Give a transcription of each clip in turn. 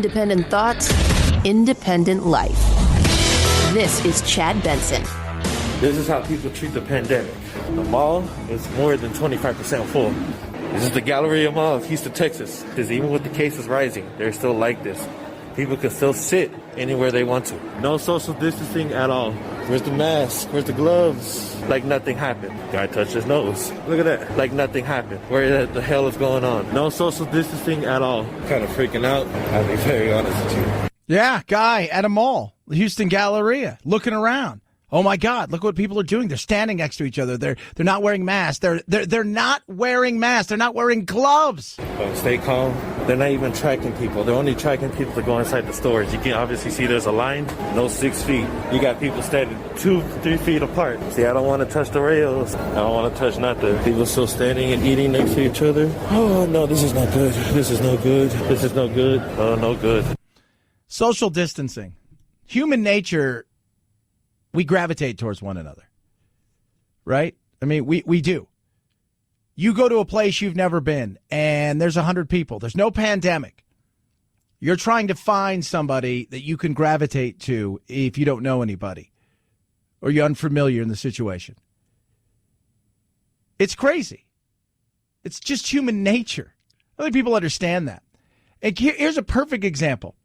Independent thoughts, independent life. This is Chad Benson. This is how people treat the pandemic. The mall is more than 25% full. This is the Galleria Mall of Houston, Texas. Because even with the cases rising, they're still like this. People can still sit anywhere they want to. No social distancing at all. Where's the mask? Where's the gloves? Like nothing happened. Guy touched his nose. Look at that. Like nothing happened. Where the hell is going on? No social distancing at all. Kind of freaking out, I'll be very honest with you. Yeah, guy at a mall, the Houston Galleria, looking around. Oh my God! Look what people are doing. They're standing next to each other. They're not wearing masks. They're not wearing masks. They're not wearing gloves. Stay calm. They're not even tracking people. They're only tracking people to go inside the stores. You can obviously see there's a line. No 6 feet. You got people standing 2-3 feet apart. See, I don't want to touch the rails. I don't want to touch nothing. People still standing and eating next to each other. Oh no, this is not good. This is no good. This is no good. Oh, no good. Social distancing. Human nature. We gravitate towards one another, right? I mean, we do. You go to a place you've never been, and there's 100 people. There's no pandemic. You're trying to find somebody that you can gravitate to if you don't know anybody or you're unfamiliar in the situation. It's crazy. It's just human nature. Other people understand that. And here's a perfect example.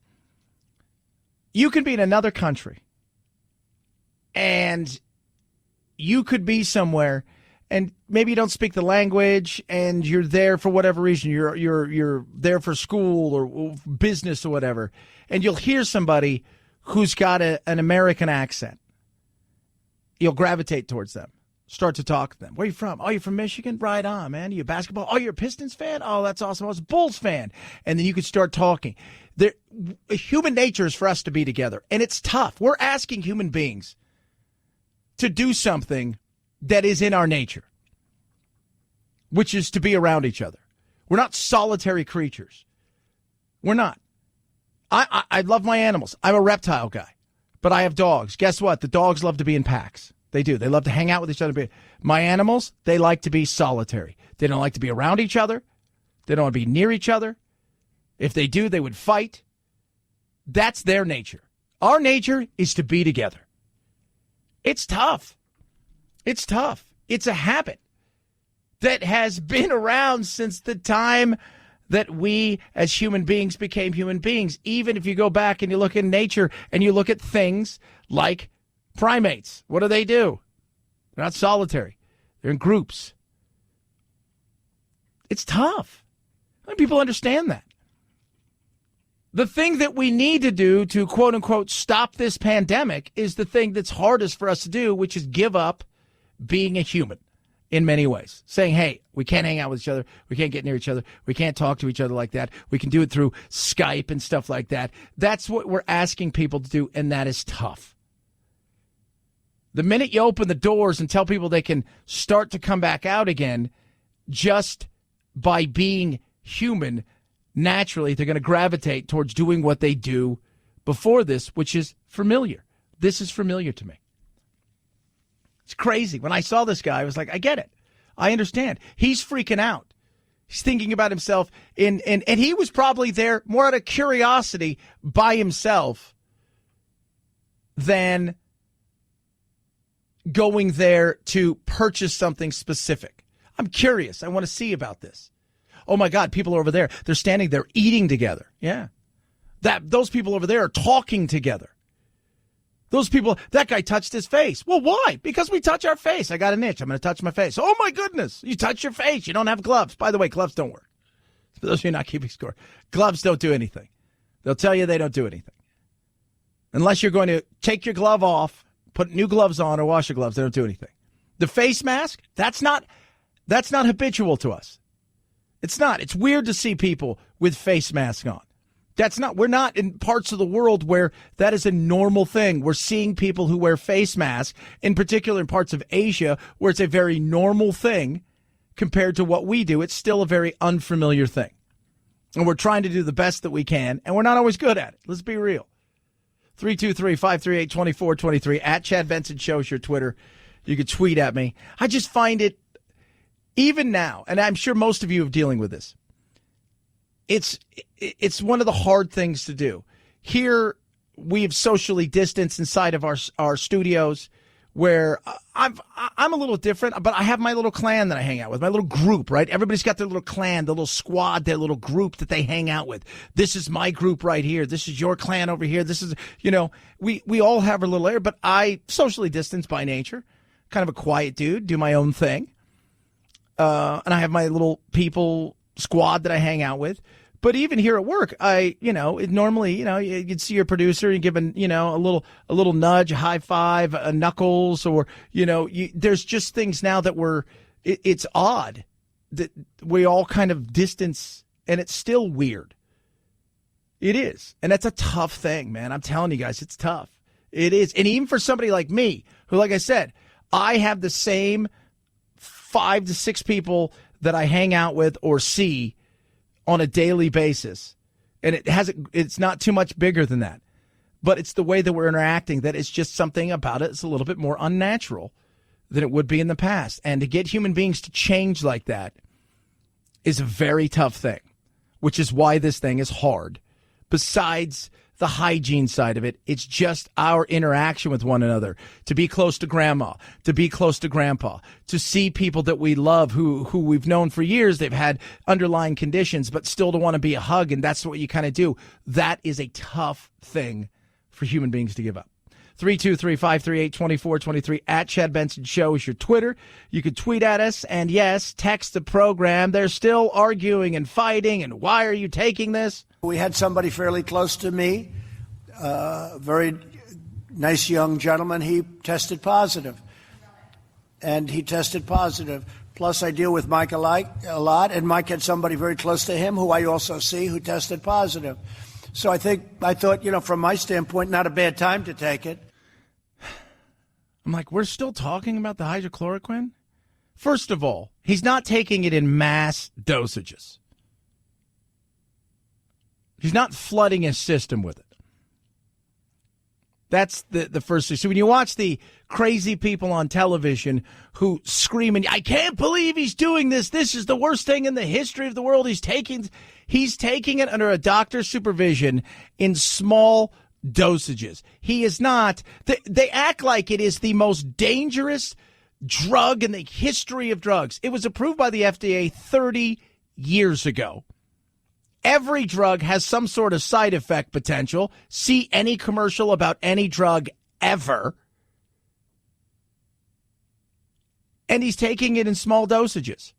You can be in another country. And you could be somewhere and maybe you don't speak the language and you're there for whatever reason. You're there for school or business or whatever. And you'll hear somebody who's got an American accent. You'll gravitate towards them. Start to talk to them. Where are you from? Oh, you're from Michigan? Right on, man. You a basketball? Oh, you're a Pistons fan? Oh, that's awesome. I was a Bulls fan. And then you could start talking. Human nature is for us to be together. And it's tough. We're asking human beings to do something that is in our nature, which is to be around each other. We're not solitary creatures. We're not. I love my animals. I'm a reptile guy, but I have dogs. Guess what? The dogs love to be in packs. They do. They love to hang out with each other. My animals, they like to be solitary. They don't like to be around each other. They don't want to be near each other. If they do, they would fight. That's their nature. Our nature is to be together. It's tough. It's tough. It's a habit that has been around since the time that we as human beings became human beings. Even if you go back and you look in nature and you look at things like primates, what do? They're not solitary. They're in groups. It's tough. I think people understand that. The thing that we need to do to, quote unquote, stop this pandemic is the thing that's hardest for us to do, which is give up being a human in many ways. Saying, hey, we can't hang out with each other. We can't get near each other. We can't talk to each other like that. We can do it through Skype and stuff like that. That's what we're asking people to do, and that is tough. The minute you open the doors and tell people they can start to come back out again just by being human, naturally, they're going to gravitate towards doing what they do before this, which is familiar. This is familiar to me. It's crazy. When I saw this guy, I was like, I get it. I understand. He's freaking out. He's thinking about himself. And he was probably there more out of curiosity by himself than going there to purchase something specific. I'm curious. I want to see about this. Oh, my God, people are over there. They're standing there eating together. Yeah. Those people over there are talking together. Those people, that guy touched his face. Well, why? Because we touch our face. I got an itch. I'm going to touch my face. Oh, my goodness. You touch your face. You don't have gloves. By the way, gloves don't work. For those of you not keeping score, gloves don't do anything. They'll tell you they don't do anything. Unless you're going to take your glove off, put new gloves on, or wash your gloves, they don't do anything. The face mask, that's not habitual to us. It's not. It's weird to see people with face masks on. We're not in parts of the world where that is a normal thing. We're seeing people who wear face masks, in particular in parts of Asia, where it's a very normal thing compared to what we do. It's still a very unfamiliar thing. And we're trying to do the best that we can, and we're not always good at it. Let's be real. 323-538-2423. At Chad Benson Show is your Twitter. You can tweet at me. I just find it, even now, and I'm sure most of you are dealing with this, it's one of the hard things to do. Here, we've socially distanced inside of our studios, where I'm a little different, but I have my little clan that I hang out with, my little group, right? Everybody's got their little clan, their little squad, their little group that they hang out with. This is my group right here. This is your clan over here. This is, we all have our little area, but I socially distance by nature, kind of a quiet dude, do my own thing. And I have my little people squad that I hang out with. But even here at work, normally, you'd see your producer and give a little nudge, a high five, a knuckles, or, there's just things now that it's odd that we all kind of distance, and it's still weird. It is. And that's a tough thing, man. I'm telling you guys, it's tough. It is. And even for somebody like me, who, like I said, I have the same 5 to 6 people that I hang out with or see on a daily basis. And it's not too much bigger than that. But it's the way that we're interacting that it's just something about it. It's a little bit more unnatural than it would be in the past. And to get human beings to change like that is a very tough thing, which is why this thing is hard. Besides the hygiene side of it, it's just our interaction with one another, to be close to grandma, to be close to grandpa, to see people that we love who we've known for years. They've had underlying conditions, but still to want to be a hug, and that's what you kind of do. That is a tough thing for human beings to give up. 323-538-2423 at Chad Benson Show is your Twitter. You can tweet at us, and yes, text the program. They're still arguing and fighting, and why are you taking this? We had somebody fairly close to me, very nice young gentleman. He tested positive. Plus, I deal with Mike a lot, and Mike had somebody very close to him who I also see who tested positive. So I thought, from my standpoint, not a bad time to take it. I'm like, we're still talking about the hydrochloroquine? First of all, he's not taking it in mass dosages. He's not flooding his system with it. That's the first thing. So when you watch the crazy people on television who scream, I can't believe he's doing this. This is the worst thing in the history of the world. He's taking it under a doctor's supervision in small dosages. He is not. They act like it is the most dangerous drug in the history of drugs. It was approved by the FDA 30 years ago. Every drug has some sort of side effect potential. See any commercial about any drug ever. And he's taking it in small dosages.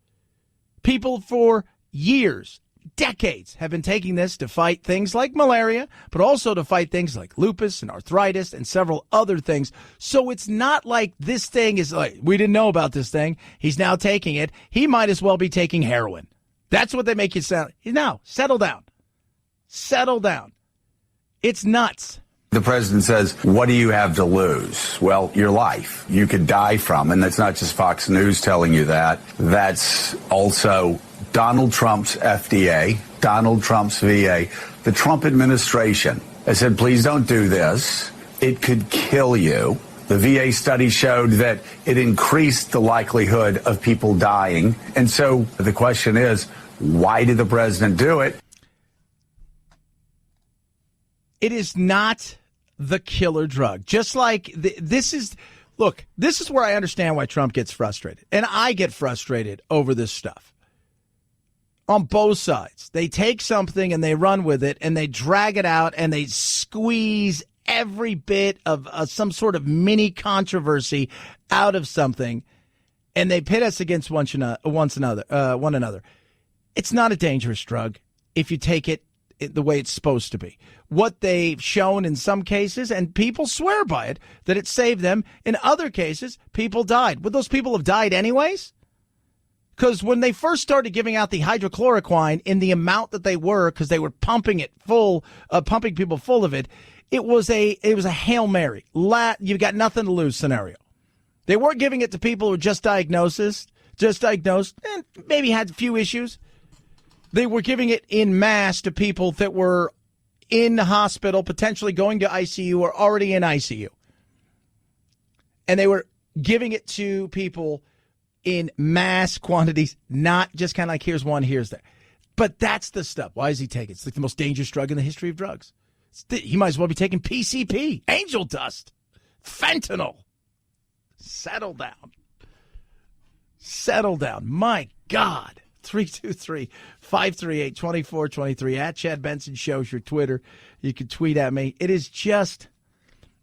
People for years, decades, have been taking this to fight things like malaria, but also to fight things like lupus and arthritis and several other things. So it's not like this thing is like, we didn't know about this thing. He's now taking it. He might as well be taking heroin. That's what they make you sound. Now, settle down. Settle down. It's nuts. The president says, what do you have to lose? Well, your life. You could die from, and that's not just Fox News telling you that. That's also Donald Trump's FDA, Donald Trump's VA. The Trump administration has said, please don't do this. It could kill you. The VA study showed that it increased the likelihood of people dying. And so the question is, why did the president do it? It is not the killer drug. Just like this is where I understand why Trump gets frustrated. And I get frustrated over this stuff. On both sides. They take something and they run with it and they drag it out and they squeeze every bit of some sort of mini controversy out of something, and they pit us against one another. It's not a dangerous drug if you take it the way it's supposed to be. What they've shown in some cases, and people swear by it, that it saved them. In other cases, people died. Would those people have died anyways? Because when they first started giving out the hydrochloroquine in the amount that they were, because they were pumping people full of it, it was a Hail Mary. You've got nothing to lose scenario. They weren't giving it to people who were just diagnosed, and maybe had a few issues. They were giving it in mass to people that were in the hospital, potentially going to ICU or already in ICU. And they were giving it to people in mass quantities, not just kind of like here's one, here's there. But that's the stuff. Why is he taking it? It's like the most dangerous drug in the history of drugs. He might as well be taking PCP, angel dust, fentanyl. Settle down. Settle down. My God. 323-538-2423. At Chad Benson Show's your Twitter. You can tweet at me. It is just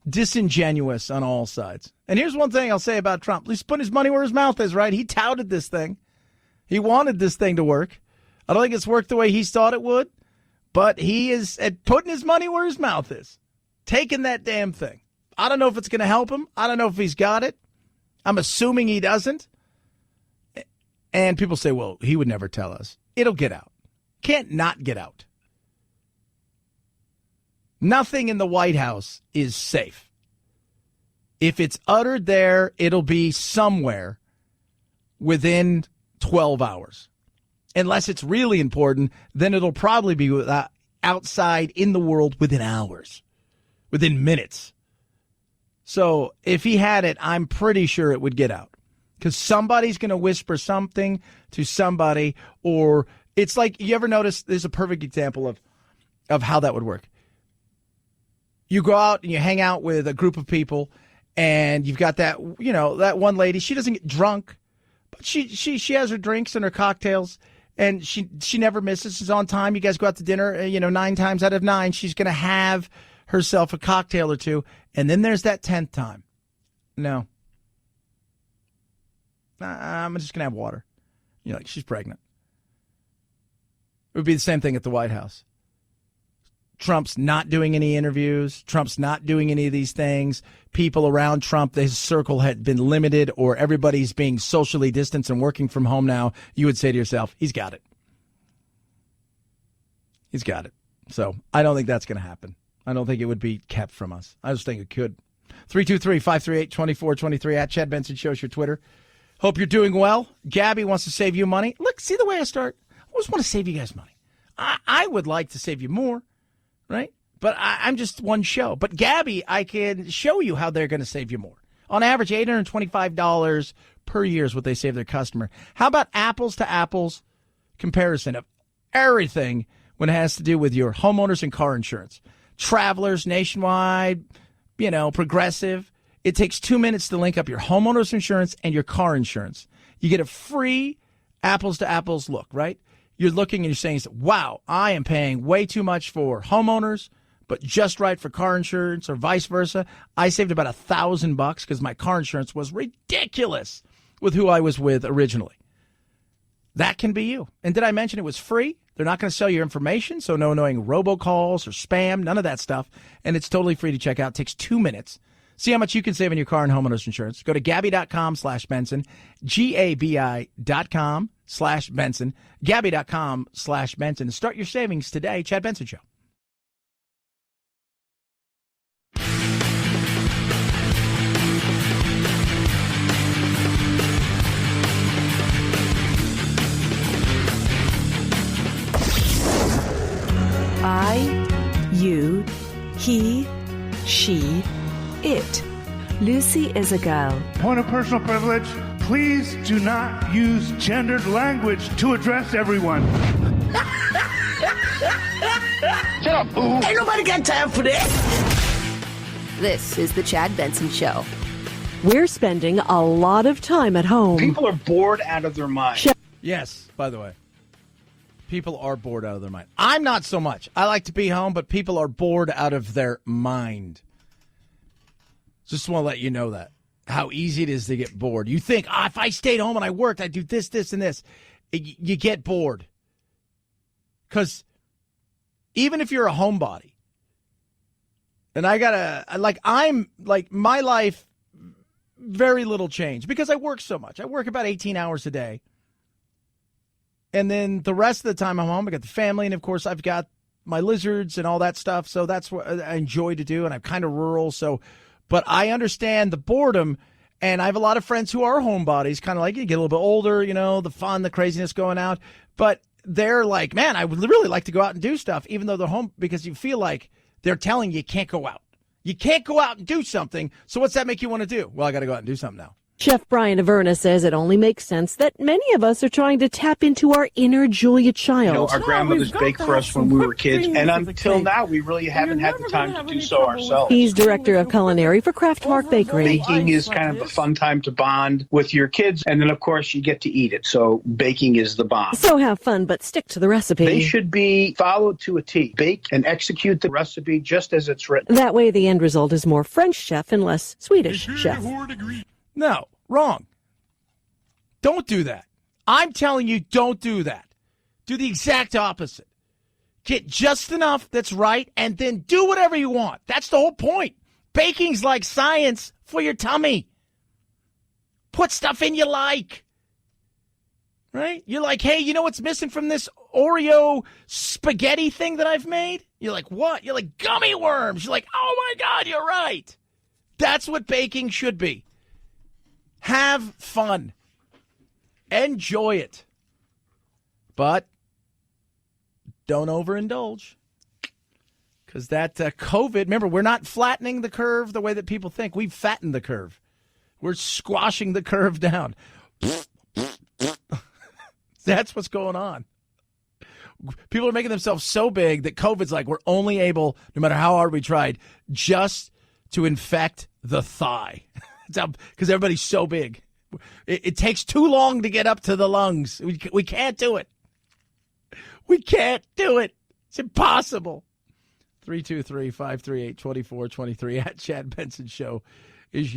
disingenuous on all sides. And here's one thing I'll say about Trump. At least put his money where his mouth is, right? He touted this thing. He wanted this thing to work. I don't think it's worked the way he thought it would, but he is putting his money where his mouth is. Taking that damn thing. I don't know if it's going to help him. I don't know if he's got it. I'm assuming he doesn't. And people say, well, he would never tell us. It'll get out. Can't not get out. Nothing in the White House is safe. If it's uttered there, it'll be somewhere within 12 hours. Unless it's really important, then it'll probably be outside in the world within hours, within minutes. So if he had it, I'm pretty sure it would get out. Because somebody's going to whisper something to somebody, or it's like, you ever notice, there's a perfect example of how that would work. You go out and you hang out with a group of people, and you've got that, that one lady, she doesn't get drunk, but she has her drinks and her cocktails, and she never misses. She's on time. You guys go out to dinner, 9 times out of 9, she's going to have herself a cocktail or two. And then there's that 10th time. No. I'm just going to have water. She's pregnant. It would be the same thing at the White House. Trump's not doing any interviews. Trump's not doing any of these things. People around Trump, his circle had been limited, or everybody's being socially distanced and working from home now. You would say to yourself, he's got it. He's got it. So I don't think that's going to happen. I don't think it would be kept from us. I just think it could. 323-538-2423 at Chad Benson Show's your Twitter. Hope you're doing well. Gabby wants to save you money. Look, see the way I start? I always want to save you guys money. I would like to save you more, right? But I'm just one show. But Gabby, I can show you how they're going to save you more. On average, $825 per year is what they save their customer. How about apples to apples comparison of everything when it has to do with your homeowners and car insurance? Travelers, Nationwide, Progressive. It takes 2 minutes to link up your homeowners insurance and your car insurance. You get a free apples to apples look, right? You're looking and you're saying, wow, I am paying way too much for homeowners, but just right for car insurance, or vice versa. I saved about $1,000 because my car insurance was ridiculous with who I was with originally. That can be you. And did I mention it was free? They're not going to sell your information, so no annoying robocalls or spam, none of that stuff. And it's totally free to check out. It takes 2 minutes. See how much you can save on your car and homeowners insurance. Go to Gabi.com/Benson, GABI.com/Benson, Gabi.com/Benson. Start your savings today. Chad Benson Show. I, you, he, she, it. Lucy is a girl. Point of personal privilege. Please do not use gendered language to address everyone. Shut up, boo. Ain't nobody got time for this. This is the Chad Benson Show. We're spending a lot of time at home. People are bored out of their mind. Yes, by the way. People are bored out of their mind. I'm not so much. I like to be home, but people are bored out of their mind. Just want to let you know that. How easy it is to get bored. You think, if I stayed home and I worked, I'd do this, this, and this. You get bored. Because even if you're a homebody, and my life, very little change because I work so much. I work about 18 hours a day. And then the rest of the time I'm home, I got the family, and of course I've got my lizards and all that stuff. So that's what I enjoy to do, and I'm kind of rural. But I understand the boredom, and I have a lot of friends who are homebodies, kind of like you get a little bit older, the fun, the craziness going out. But they're like, man, I would really like to go out and do stuff, even though they're home, because you feel like they're telling you can't go out. You can't go out and do something. So what's that make you want to do? Well, I got to go out and do something now. Chef Brian Averna says it only makes sense that many of us are trying to tap into our inner Julia Child. Our grandmothers baked for us when we were kids, and until now, we really haven't had the time to do so ourselves. He's director of culinary for Kraftmark Bakery. Baking is kind of a fun time to bond with your kids, and then, of course, you get to eat it. So baking is the bomb. So have fun, but stick to the recipe. They should be followed to a T. Bake and execute the recipe just as it's written. That way, the end result is more French chef and less Swedish chef. No, wrong. Don't do that. I'm telling you, don't do that. Do the exact opposite. Get just enough that's right, and then do whatever you want. That's the whole point. Baking's like science for your tummy. Put stuff in you like. Right? You're like, hey, you know what's missing from this Oreo spaghetti thing that I've made? You're like, what? You're like, gummy worms. You're like, oh my God, you're right. That's what baking should be. Have fun. Enjoy it. But don't overindulge. Because that COVID, remember, we're not flattening the curve the way that people think. We've fattened the curve. We're squashing the curve down. That's what's going on. People are making themselves so big that COVID's like we're only able, no matter how hard we tried, just to infect the thigh. Because everybody's so big. It takes too long to get up to the lungs. We can't do it. We can't do it. It's impossible. 323-538-2423 at Chad Benson Show is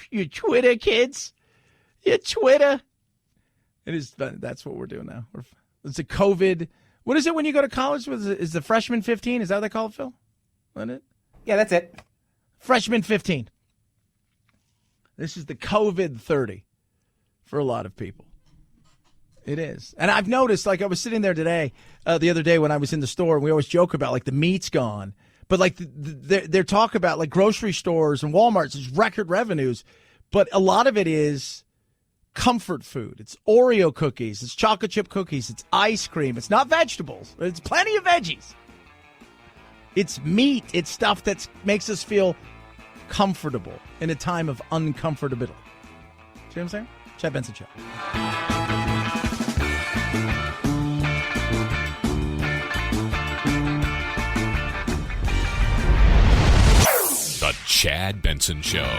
your Twitter, kids. Your Twitter. That's what we're doing now. It's a COVID. What is it when you go to college? Is the freshman 15? Is that what they call it, Phil? Isn't it? Yeah, that's it. Freshman 15. This is the COVID 30 for a lot of people. It is. And I've noticed, like I was sitting there today, the other day when I was in the store, and we always joke about, like, the meat's gone. But, like, they're talking about, like, grocery stores and Walmart's is record revenues. But a lot of it is comfort food. It's Oreo cookies. It's chocolate chip cookies. It's ice cream. It's not vegetables. It's plenty of veggies. It's meat. It's stuff that makes us feel comfortable in a time of uncomfortability. See what I'm saying? Chad Benson Show. The Chad Benson Show.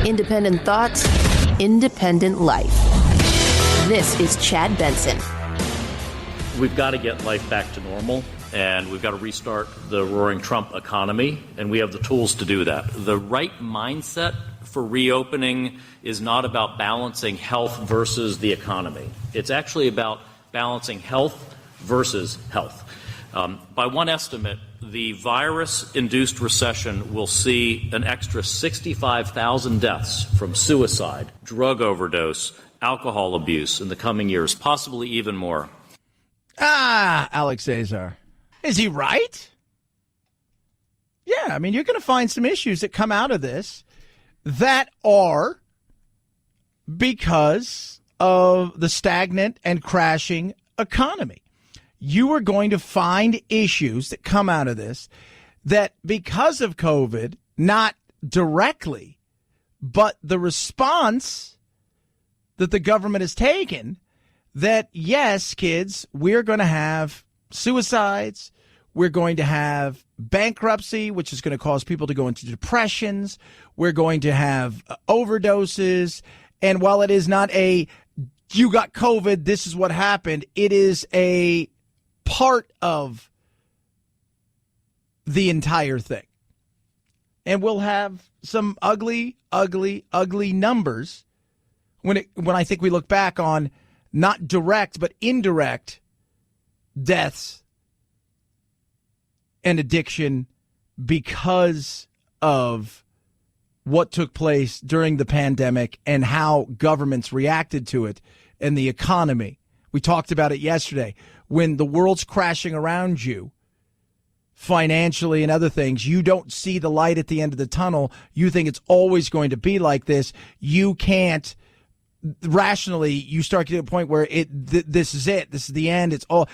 Independent thoughts, independent life. This is Chad Benson. We've got to get life back to normal, and we've got to restart the roaring Trump economy, and we have the tools to do that. The right mindset for reopening is not about balancing health versus the economy. It's actually about balancing health versus health. By one estimate, the virus-induced recession will see an extra 65,000 deaths from suicide, drug overdose, alcohol abuse in the coming years, possibly even more. Alex Azar. Is he right? Yeah, I mean, you're going to find some issues that come out of this that are because of the stagnant and crashing economy. You are going to find issues that come out of this that because of COVID, not directly, but the response that the government has taken, that yes, kids, we're going to have suicides. We're going to have bankruptcy, which is going to cause people to go into depressions. We're going to have overdoses. And while it is not a, you got COVID, this is what happened, it is a part of the entire thing. And we'll have some ugly, ugly, ugly numbers when I think we look back on not direct but indirect deaths and addiction because of what took place during the pandemic and how governments reacted to it and the economy. We talked about it yesterday. When the world's crashing around you, financially and other things, you don't see the light at the end of the tunnel. You think it's always going to be like this. You can't rationally, you start to get to a point where this is it. This is the end. It's all,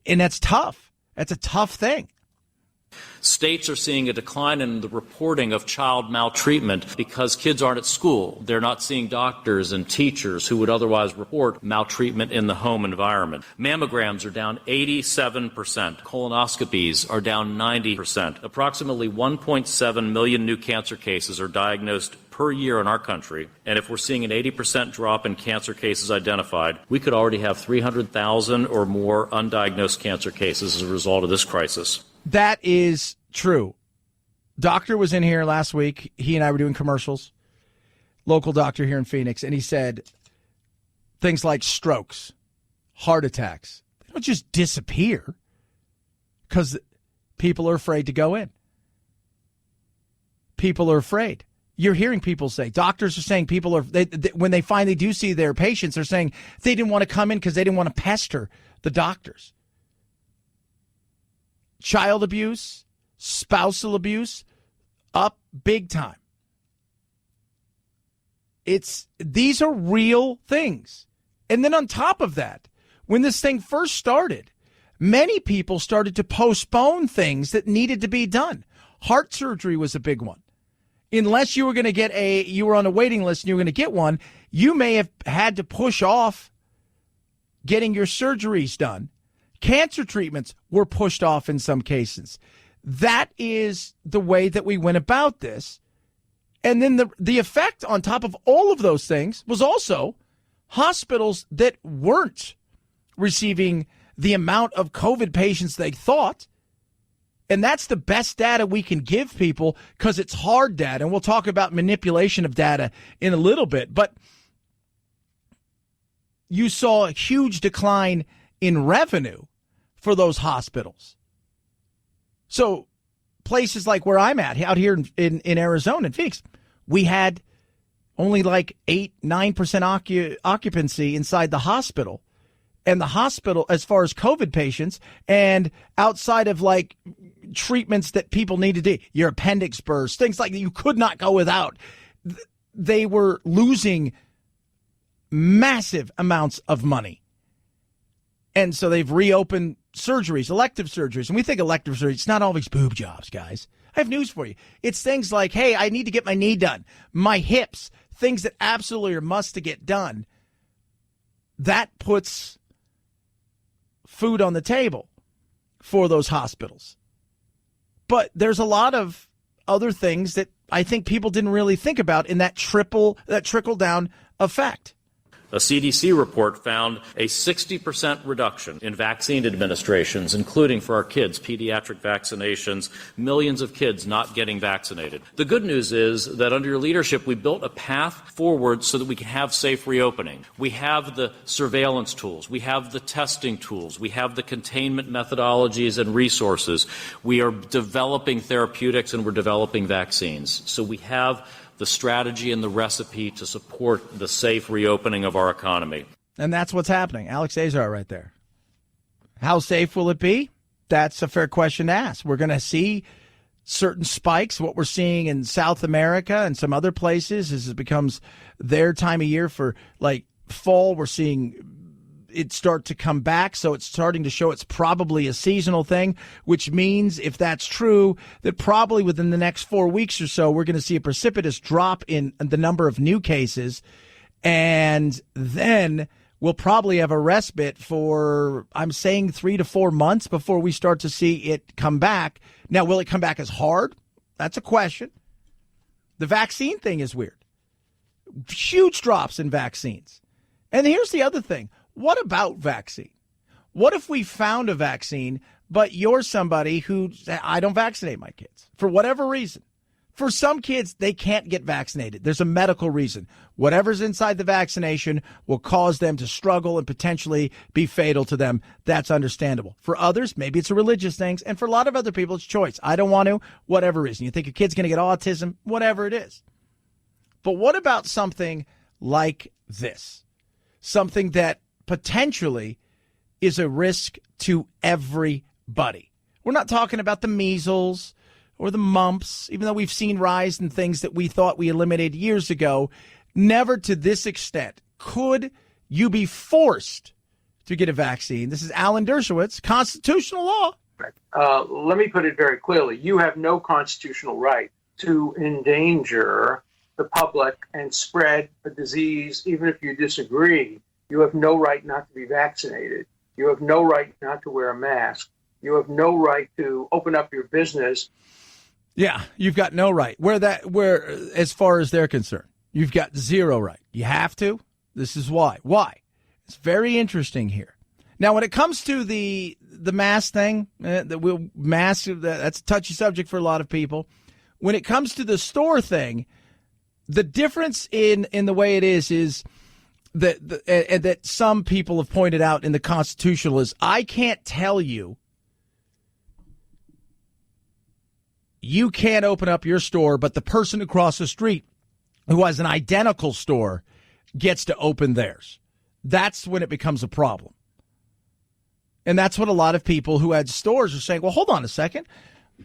and that's tough. That's a tough thing. States are seeing a decline in the reporting of child maltreatment because kids aren't at school. They're not seeing doctors and teachers who would otherwise report maltreatment in the home environment. Mammograms are down 87%. Colonoscopies are down 90%. Approximately 1.7 million new cancer cases are diagnosed per year in our country. And if we're seeing an 80% drop in cancer cases identified, we could already have 300,000 or more undiagnosed cancer cases as a result of this crisis. That is true. Doctor was in here last week. He and I were doing commercials. Local doctor here in Phoenix. And he said things like strokes, heart attacks, they don't just disappear because people are afraid to go in. People are afraid. You're hearing people say, doctors are saying people are, when they finally do see their patients, they're saying they didn't want to come in because they didn't want to pester the doctors. Child abuse, spousal abuse, up big time. These are real things. And then on top of that, when this thing first started, many people started to postpone things that needed to be done. Heart surgery was a big one. Unless you were going to get you were on a waiting list and you were going to get one, you may have had to push off getting your surgeries done. Cancer treatments were pushed off in some cases. That is the way that we went about this. And then the effect on top of all of those things was also hospitals that weren't receiving the amount of COVID patients they thought. And that's the best data we can give people because it's hard data. And we'll talk about manipulation of data in a little bit. But you saw a huge decline in revenue for those hospitals. So places like where I'm at, out here in Arizona, in Phoenix, we had only like 8-9% occupancy inside the hospital. And the hospital, as far as COVID patients, and outside of like treatments that people needed to do, your appendix burst, things like that you could not go without, they were losing massive amounts of money. And so they've reopened surgeries, elective surgeries. And we think elective surgery, it's not always boob jobs, guys. I have news for you. It's things like, hey, I need to get my knee done, my hips, things that absolutely are must to get done. That puts food on the table for those hospitals. But there's a lot of other things that I think people didn't really think about in that trickle down effect. A CDC report found a 60% reduction in vaccine administrations, including for our kids, pediatric vaccinations, millions of kids not getting vaccinated. The good news is that under your leadership, we built a path forward so that we can have safe reopening. We have the surveillance tools. We have the testing tools. We have the containment methodologies and resources. We are developing therapeutics and we're developing vaccines. So we have the strategy and the recipe to support the safe reopening of our economy. And that's what's happening. Alex Azar right there. How safe will it be? That's a fair question to ask. We're going to see certain spikes. What we're seeing in South America and some other places as it becomes their time of year for like fall, we're seeing it start to come back. So it's starting to show it's probably a seasonal thing, which means if that's true, that probably within the next 4 weeks or so, we're going to see a precipitous drop in the number of new cases. And then we'll probably have a respite for, I'm saying 3 to 4 months before we start to see it come back. Now, will it come back as hard? That's a question. The vaccine thing is weird. Huge drops in vaccines. And here's the other thing. What about vaccine? What if we found a vaccine, but you're somebody who, I don't vaccinate my kids for whatever reason. For some kids, they can't get vaccinated. There's a medical reason. Whatever's inside the vaccination will cause them to struggle and potentially be fatal to them. That's understandable. For others, maybe it's a religious thing. And for a lot of other people, it's choice. I don't want to, whatever reason. You think your kid's going to get autism, whatever it is. But what about something like this? Something that potentially is a risk to everybody. We're not talking about the measles or the mumps, even though we've seen rise in things that we thought we eliminated years ago. Never to this extent could you be forced to get a vaccine. This is Alan Dershowitz, constitutional law. Let me put it very clearly. You have no constitutional right to endanger the public and spread a disease, even if you disagree. You have no right not to be vaccinated. You have no right not to wear a mask. You have no right to open up your business. Yeah, you've got no right. Where as far as they're concerned, you've got zero right. You have to. This is why. Why? It's very interesting here. Now, when it comes to the mask thing, that's a touchy subject for a lot of people. When it comes to the store thing, the difference in the way it is that some people have pointed out in the Constitutional is I can't tell you can't open up your store, but the person across the street who has an identical store gets to open theirs. That's when it becomes a problem. And that's what a lot of people who had stores are saying, well, hold on a second.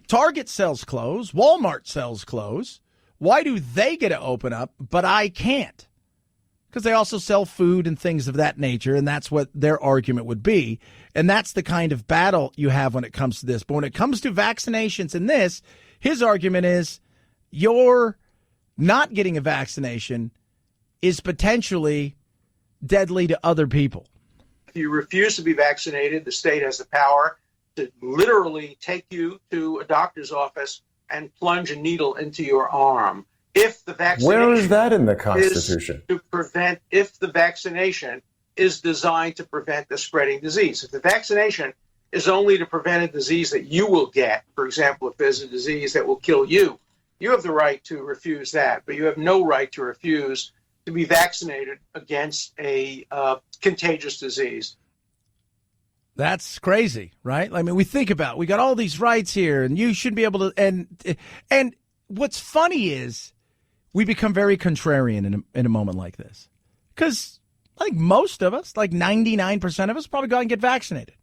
Target sells clothes. Walmart sells clothes. Why do they get to open up, but I can't? Because they also sell food and things of that nature, and that's what their argument would be. And that's the kind of battle you have when it comes to this. But when it comes to vaccinations and this, his argument is you're not getting a vaccination is potentially deadly to other people. If you refuse to be vaccinated, the state has the power to literally take you to a doctor's office and plunge a needle into your arm. If the vaccination Where is that in the Constitution? If the vaccination is designed to prevent the spreading disease. If the vaccination is only to prevent a disease that you will get, for example, if there's a disease that will kill you, you have the right to refuse that, but you have no right to refuse to be vaccinated against a contagious disease. That's crazy, right? I mean, we got all these rights here, and you should be able to. And what's funny is we become very contrarian in a moment like this, because I think most of us, like 99% of us, probably go out and get vaccinated.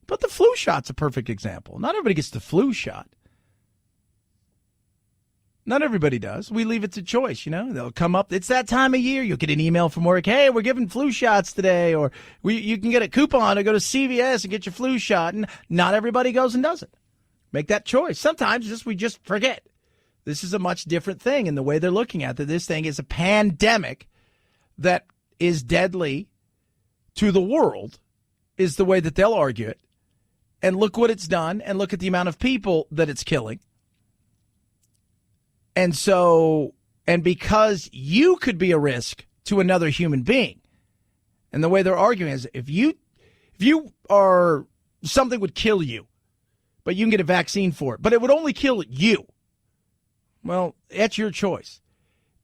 But the flu shot's a perfect example. Not everybody gets the flu shot. Not everybody does. We leave it to choice, They'll come up. It's that time of year. You'll get an email from work. Hey, we're giving flu shots today. Or you can get a coupon to go to CVS and get your flu shot. And not everybody goes and does it. Make that choice. Sometimes we just forget. This is a much different thing in the way they're looking at it. This thing is a pandemic that is deadly to the world, is the way that they'll argue it. And look what it's done. And look at the amount of people that it's killing. And because you could be a risk to another human being, and the way they're arguing is if you are, something would kill you, but you can get a vaccine for it, but it would only kill you. Well, that's your choice.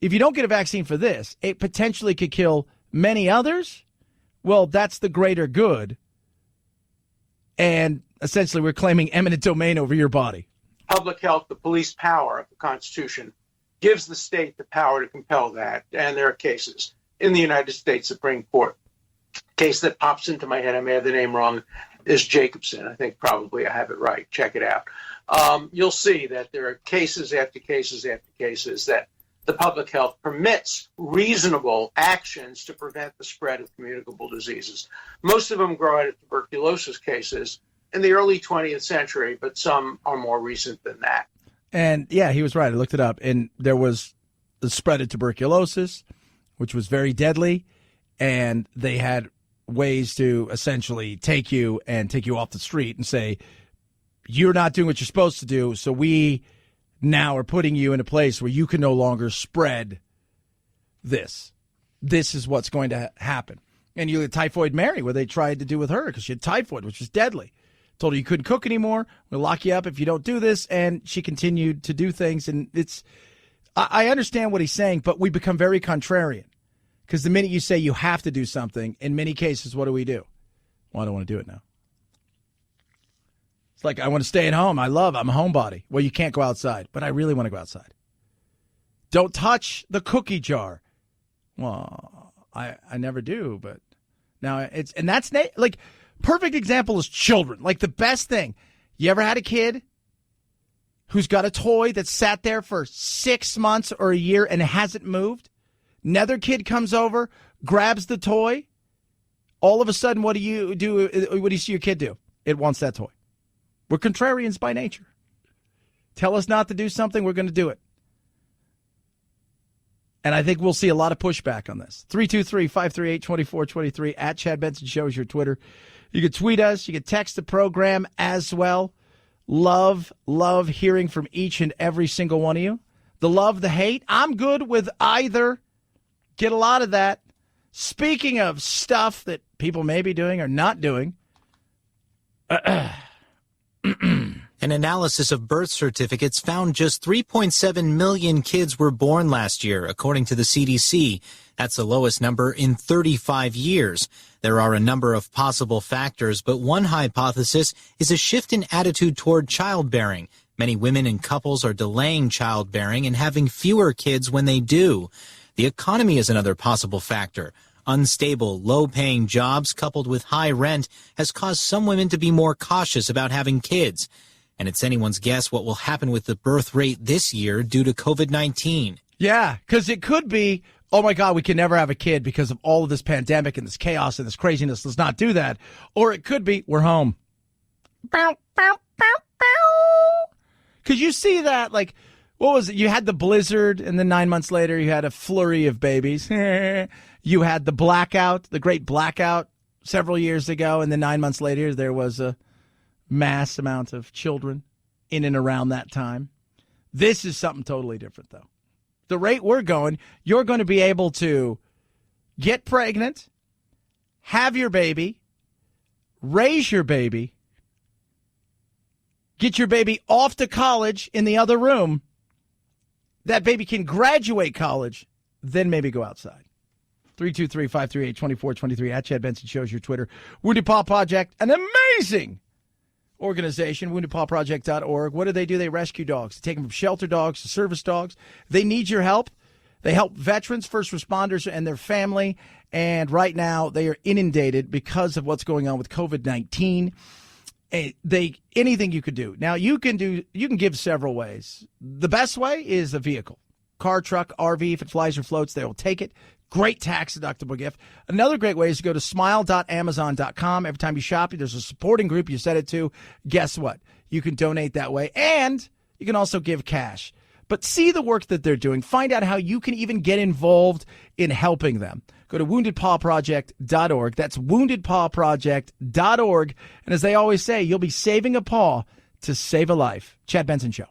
If you don't get a vaccine for this, it potentially could kill many others. Well, that's the greater good. And essentially we're claiming eminent domain over your body. Public health, the police power of the Constitution, gives the state the power to compel that. And there are cases in the United States Supreme Court. Case that pops into my head, I may have the name wrong, is Jacobson. I think probably I have it right. Check it out. You'll see that there are cases after cases after cases that the public health permits reasonable actions to prevent the spread of communicable diseases. Most of them grow out of tuberculosis cases in the early 20th century, but some are more recent than that. And yeah, he was right. I looked it up, and there was the spread of tuberculosis, which was very deadly, and they had ways to essentially take you off the street and say, you're not doing what you're supposed to do, so we now are putting you in a place where you can no longer spread this. This is what's going to happen. And you had Typhoid Mary, where they tried to do with her because she had typhoid, which was deadly. Told her you couldn't cook anymore. We'll lock you up if you don't do this. And she continued to do things. And I understand what he's saying, but we become very contrarian. Because the minute you say you have to do something, in many cases, what do we do? Well, I don't want to do it now. It's like, I want to stay at home. I'm a homebody. Well, you can't go outside, but I really want to go outside. Don't touch the cookie jar. Well, I never do, but now that's like, perfect example is children. Like the best thing. You ever had a kid who's got a toy that sat there for 6 months or a year and hasn't moved? Another kid comes over, grabs the toy. All of a sudden, what do you do? What do you see your kid do? It wants that toy. We're contrarians by nature. Tell us not to do something, we're going to do it. And I think we'll see a lot of pushback on this. 323-538-2423 at Chad Benson Show is your Twitter. You can tweet us. You can text the program as well. Love hearing from each and every single one of you. The love, the hate. I'm good with either. Get a lot of that. Speaking of stuff that people may be doing or not doing. An analysis of birth certificates found just 3.7 million kids were born last year, according to the CDC. That's the lowest number in 35 years. There are a number of possible factors, but one hypothesis is a shift in attitude toward childbearing. Many women and couples are delaying childbearing and having fewer kids when they do. The economy is another possible factor. Unstable, low-paying jobs coupled with high rent has caused some women to be more cautious about having kids. And it's anyone's guess what will happen with the birth rate this year due to COVID-19. Yeah, because it could be, oh my God, we can never have a kid because of all of this pandemic and this chaos and this craziness. Let's not do that. Or it could be, we're home. Because you see that, like, what was it? You had the blizzard, and then 9 months later, you had a flurry of babies. You had the blackout, the great blackout several years ago, and then 9 months later, there was a mass amount of children in and around that time. This is something totally different, though. The rate we're going, you're going to be able to get pregnant, have your baby, raise your baby, get your baby off to college in the other room. That baby can graduate college, then maybe go outside. 323-538-2423 at Chad Benson Shows your Twitter. Wounded Paw Project, an amazing organization, woundedpawproject.org. What do? They rescue dogs. They take them from shelter dogs to service dogs. They need your help. They help veterans, first responders, and their family. And right now, they are inundated because of what's going on with COVID-19. Anything you could do. Now, you can give several ways. The best way is a vehicle. Car, truck, RV. If it flies or floats, they will take it. Great tax-deductible gift. Another great way is to go to smile.amazon.com. Every time you shop, there's a supporting group you set it to. Guess what? You can donate that way, and you can also give cash. But see the work that they're doing. Find out how you can even get involved in helping them. Go to woundedpawproject.org. That's woundedpawproject.org. And as they always say, you'll be saving a paw to save a life. Chad Benson Show.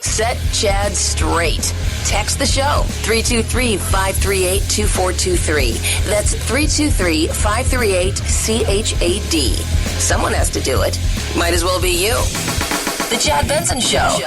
Set Chad straight. Text the show, 323-538-2423. That's 323-538-CHAD. Someone has to do it. Might as well be you. The Chad Benson Show.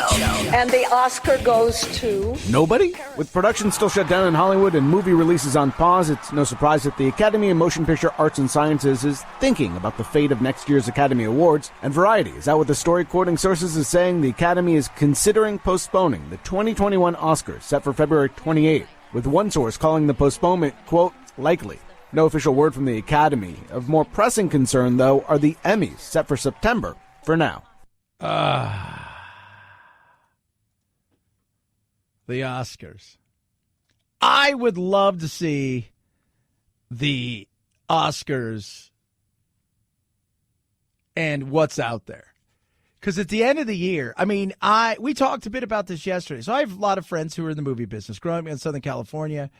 And the Oscar goes to... nobody? With production still shut down in Hollywood and movie releases on pause, it's no surprise that the Academy of Motion Picture Arts and Sciences is thinking about the fate of next year's Academy Awards. And Variety is out with a story quoting sources as saying the Academy is considering postponing the 2021 Oscars set for February 28th, with one source calling the postponement, quote, likely. No official word from the Academy. Of more pressing concern, though, are the Emmys set for September for now. The Oscars. I would love to see the Oscars and what's out there. Because at the end of the year, I mean, we talked a bit about this yesterday. So I have a lot of friends who are in the movie business. Growing up in Southern California,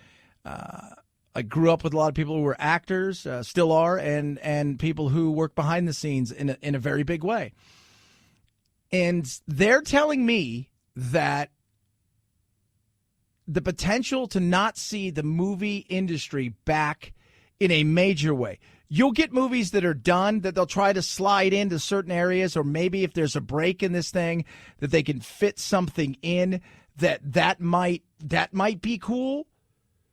I grew up with a lot of people who were actors, still are, and people who work behind the scenes in a very big way. And they're telling me that the potential to not see the movie industry back in a major way. You'll get movies that are done that they'll try to slide into certain areas, or maybe if there's a break in this thing that they can fit something in that might be cool.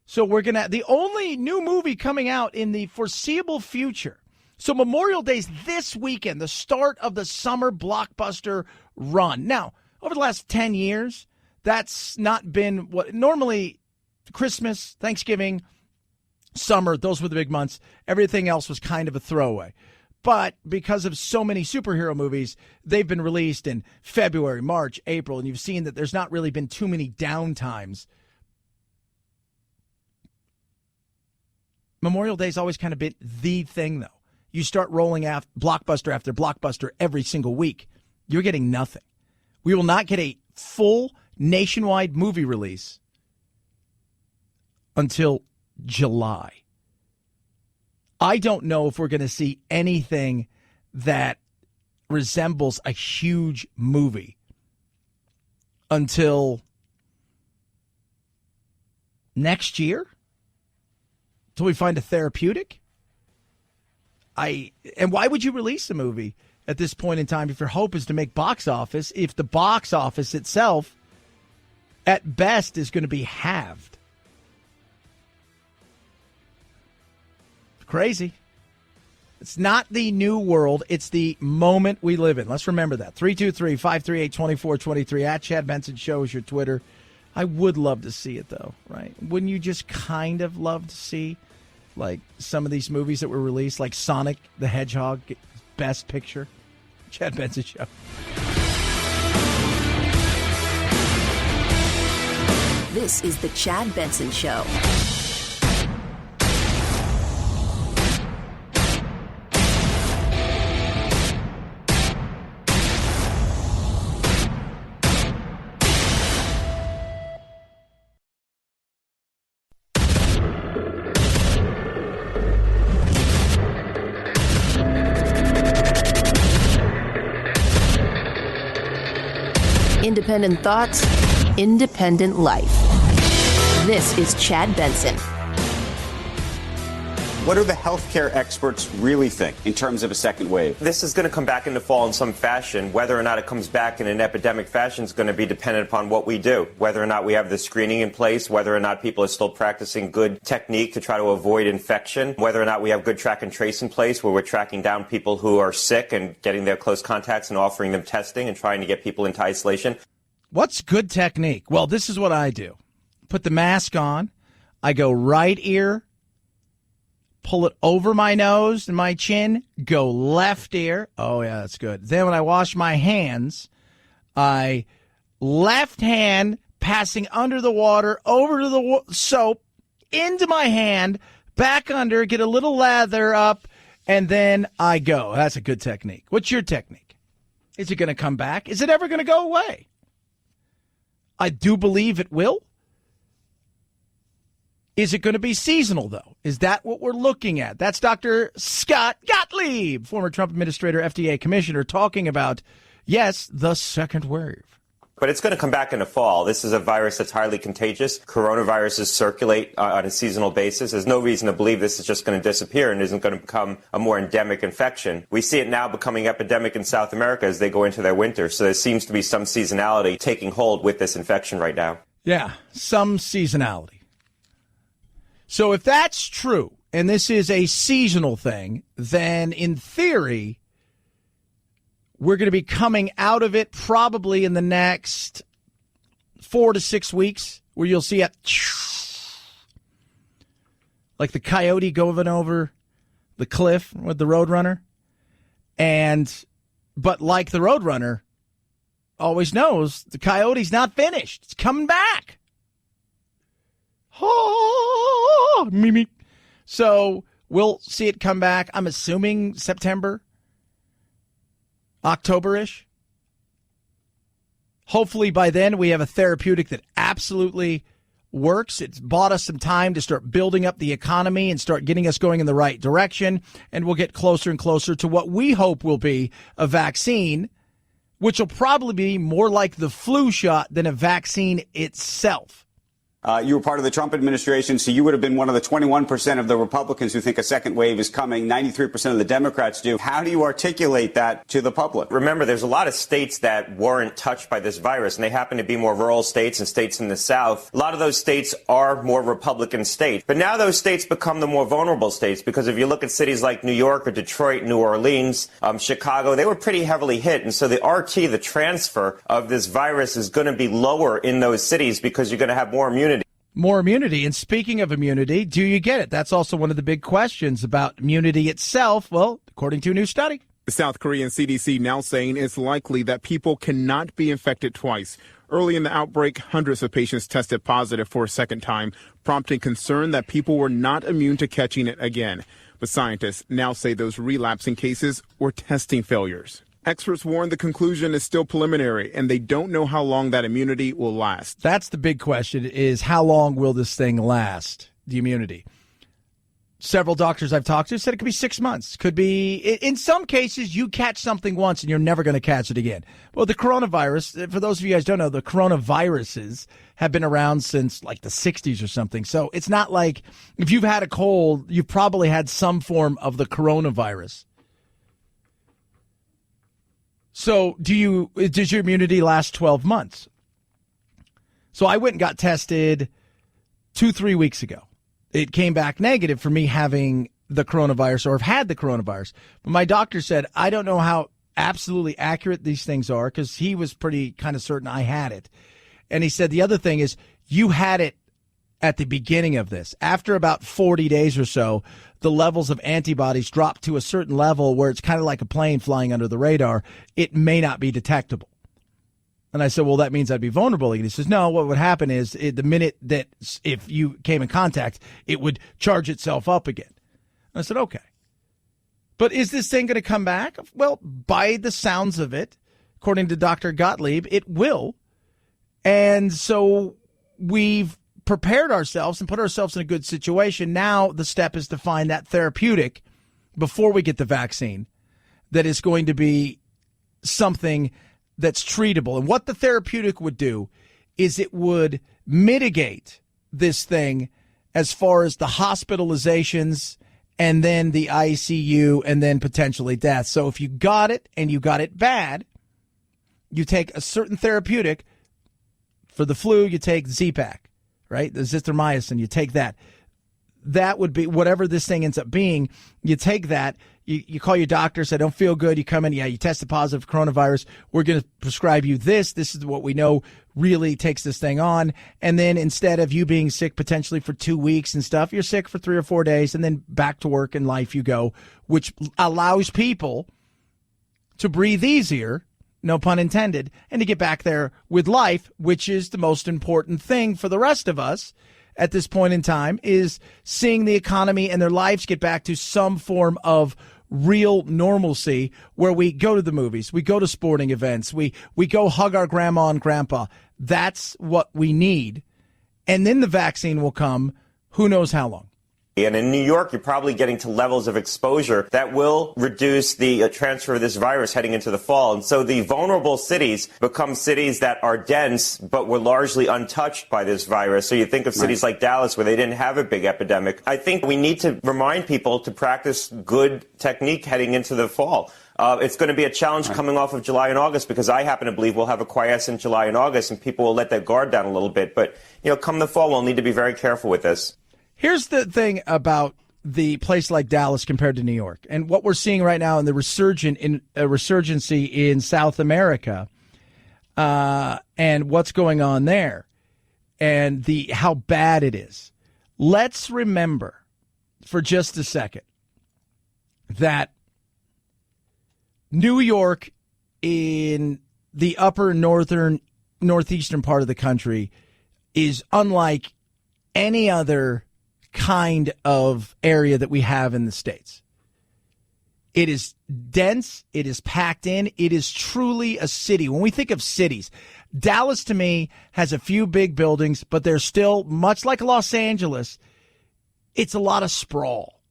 So we're going to, the only new movie coming out in the foreseeable future. So Memorial Day's this weekend, the start of the summer blockbuster run. Now, over the last 10 years, That's not been what normally Christmas, Thanksgiving, summer, those were the big months. Everything else was kind of a throwaway. But because of so many superhero movies, they've been released in February, March, April, and you've seen that there's not really been too many downtimes. Memorial Day's always kind of been the thing, though. You start rolling out blockbuster after blockbuster every single week, you're getting nothing. We will not get a full nationwide movie release until July. I don't know if we're going to see anything that resembles a huge movie until next year, till we find a therapeutic. And why would you release a movie at this point in time if your hope is to make box office, if the box office itself at best is going to be halved? Crazy. It's not the new world. It's the moment we live in. Let's remember that. 323-538-2423 at Chad Benson Show is your Twitter. I would love to see it, though, right? Wouldn't you just kind of love to see, like, some of these movies that were released, like Sonic the Hedgehog, Best Picture? Chad Benson Show. This is the Chad Benson Show. Independent thoughts, independent life. This is Chad Benson. What do the healthcare experts really think in terms of a second wave? This is going to come back into fall in some fashion. Whether or not it comes back in an epidemic fashion is going to be dependent upon what we do. Whether or not we have the screening in place, whether or not people are still practicing good technique to try to avoid infection, whether or not we have good track and trace in place where we're tracking down people who are sick and getting their close contacts and offering them testing and trying to get people into isolation. What's good technique? Well, this is what I do. Put the mask on. I go right ear, pull it over my nose and my chin, go left ear. Oh, yeah, that's good. Then when I wash my hands, I left hand passing under the water, over to the soap, into my hand, back under, get a little lather up, and then I go. That's a good technique. What's your technique? Is it going to come back? Is it ever going to go away? I do believe it will. Is it going to be seasonal, though? Is that what we're looking at? That's Dr. Scott Gottlieb, former Trump administrator, FDA commissioner, talking about, yes, the second wave. But it's going to come back in the fall. This is a virus that's highly contagious. Coronaviruses circulate on a seasonal basis. There's no reason to believe this is just going to disappear and isn't going to become a more endemic infection. We see it now becoming epidemic in South America as they go into their winter. So there seems to be some seasonality taking hold with this infection right now. Yeah, some seasonality. So if that's true, and this is a seasonal thing, then in theory, we're going to be coming out of it probably in the next 4 to 6 weeks, where you'll see it like the coyote going over the cliff with the Roadrunner. But like the Roadrunner always knows, the coyote's not finished. It's coming back. So we'll see it come back, I'm assuming September, October-ish. Hopefully by then we have a therapeutic that absolutely works. It's bought us some time to start building up the economy and start getting us going in the right direction. And we'll get closer and closer to what we hope will be a vaccine, which will probably be more like the flu shot than a vaccine itself. You were part of the Trump administration, so you would have been one of the 21% of the Republicans who think a second wave is coming. 93% of the Democrats do. How do you articulate that to the public? Remember, there's a lot of states that weren't touched by this virus, and they happen to be more rural states and states in the South. A lot of those states are more Republican states. But now those states become the more vulnerable states, because if you look at cities like New York or Detroit, New Orleans, Chicago, they were pretty heavily hit. And so the RT, the transfer of this virus, is going to be lower in those cities because you're going to have more immunity. More immunity. And speaking of immunity, do you get it? That's also one of the big questions about immunity itself. Well, according to a new study. The South Korean CDC now saying it's likely that people cannot be infected twice. Early in the outbreak, hundreds of patients tested positive for a second time, prompting concern that people were not immune to catching it again. But scientists now say those relapsing cases were testing failures. Experts warn the conclusion is still preliminary, and they don't know how long that immunity will last. That's the big question, is how long will this thing last, the immunity? Several doctors I've talked to said it could be 6 months. Could be, in some cases, you catch something once and you're never going to catch it again. Well, the coronavirus, for those of you guys who don't know, the coronaviruses have been around since like the 60s or something. So it's not like if you've had a cold, you've probably had some form of the coronavirus. So does your immunity last 12 months? So I went and got tested 2-3 weeks ago. It came back negative for me having the coronavirus or have had the coronavirus. But my doctor said, I don't know how absolutely accurate these things are, because he was pretty kind of certain I had it. And he said the other thing is you had it at the beginning of this. After about 40 days or so, the levels of antibodies drop to a certain level where it's kind of like a plane flying under the radar. It may not be detectable. And I said, well, that means I'd be vulnerable. And he says, no, what would happen is the minute that if you came in contact, it would charge itself up again. And I said, okay. But is this thing going to come back? Well, by the sounds of it, according to Dr. Gottlieb, it will. And so we've prepared ourselves and put ourselves in a good situation. Now the step is to find that therapeutic before we get the vaccine that is going to be something that's treatable. And what the therapeutic would do is it would mitigate this thing as far as the hospitalizations and then the ICU and then potentially death. So if you got it and you got it bad, you take a certain therapeutic. For the flu, you take Z-Pak, right? The azithromycin, you take that. That would be whatever this thing ends up being. You take that. You call your doctor, say, I don't feel good. You come in, you tested positive for coronavirus. We're going to prescribe you this. This is what we know really takes this thing on. And then instead of you being sick potentially for 2 weeks and stuff, you're sick for 3 or 4 days, and then back to work and life you go, which allows people to breathe easier, no pun intended, and to get back there with life, which is the most important thing for the rest of us at this point in time, is seeing the economy and their lives get back to some form of real normalcy, where we go to the movies, we go to sporting events, we go hug our grandma and grandpa. That's what we need. And then the vaccine will come, who knows how long. And in New York, you're probably getting to levels of exposure that will reduce the transfer of this virus heading into the fall. And so the vulnerable cities become cities that are dense, but were largely untouched by this virus. So you think of cities like Dallas, where they didn't have a big epidemic. I think we need to remind people to practice good technique heading into the fall. It's going to be a challenge coming off of July and August, because I happen to believe we'll have a quiescent July and August, and people will let their guard down a little bit. But, come the fall, we'll need to be very careful with this. Here's the thing about the place like Dallas compared to New York, and what we're seeing right now in the resurgency in South America, and what's going on there, and how bad it is. Let's remember for just a second that New York, in the upper northeastern part of the country, is unlike any other kind of area that we have in the States. It is dense. It is packed in. It is truly a city. When we think of cities, Dallas to me has a few big buildings, but they're still, much like Los Angeles, it's a lot of sprawl.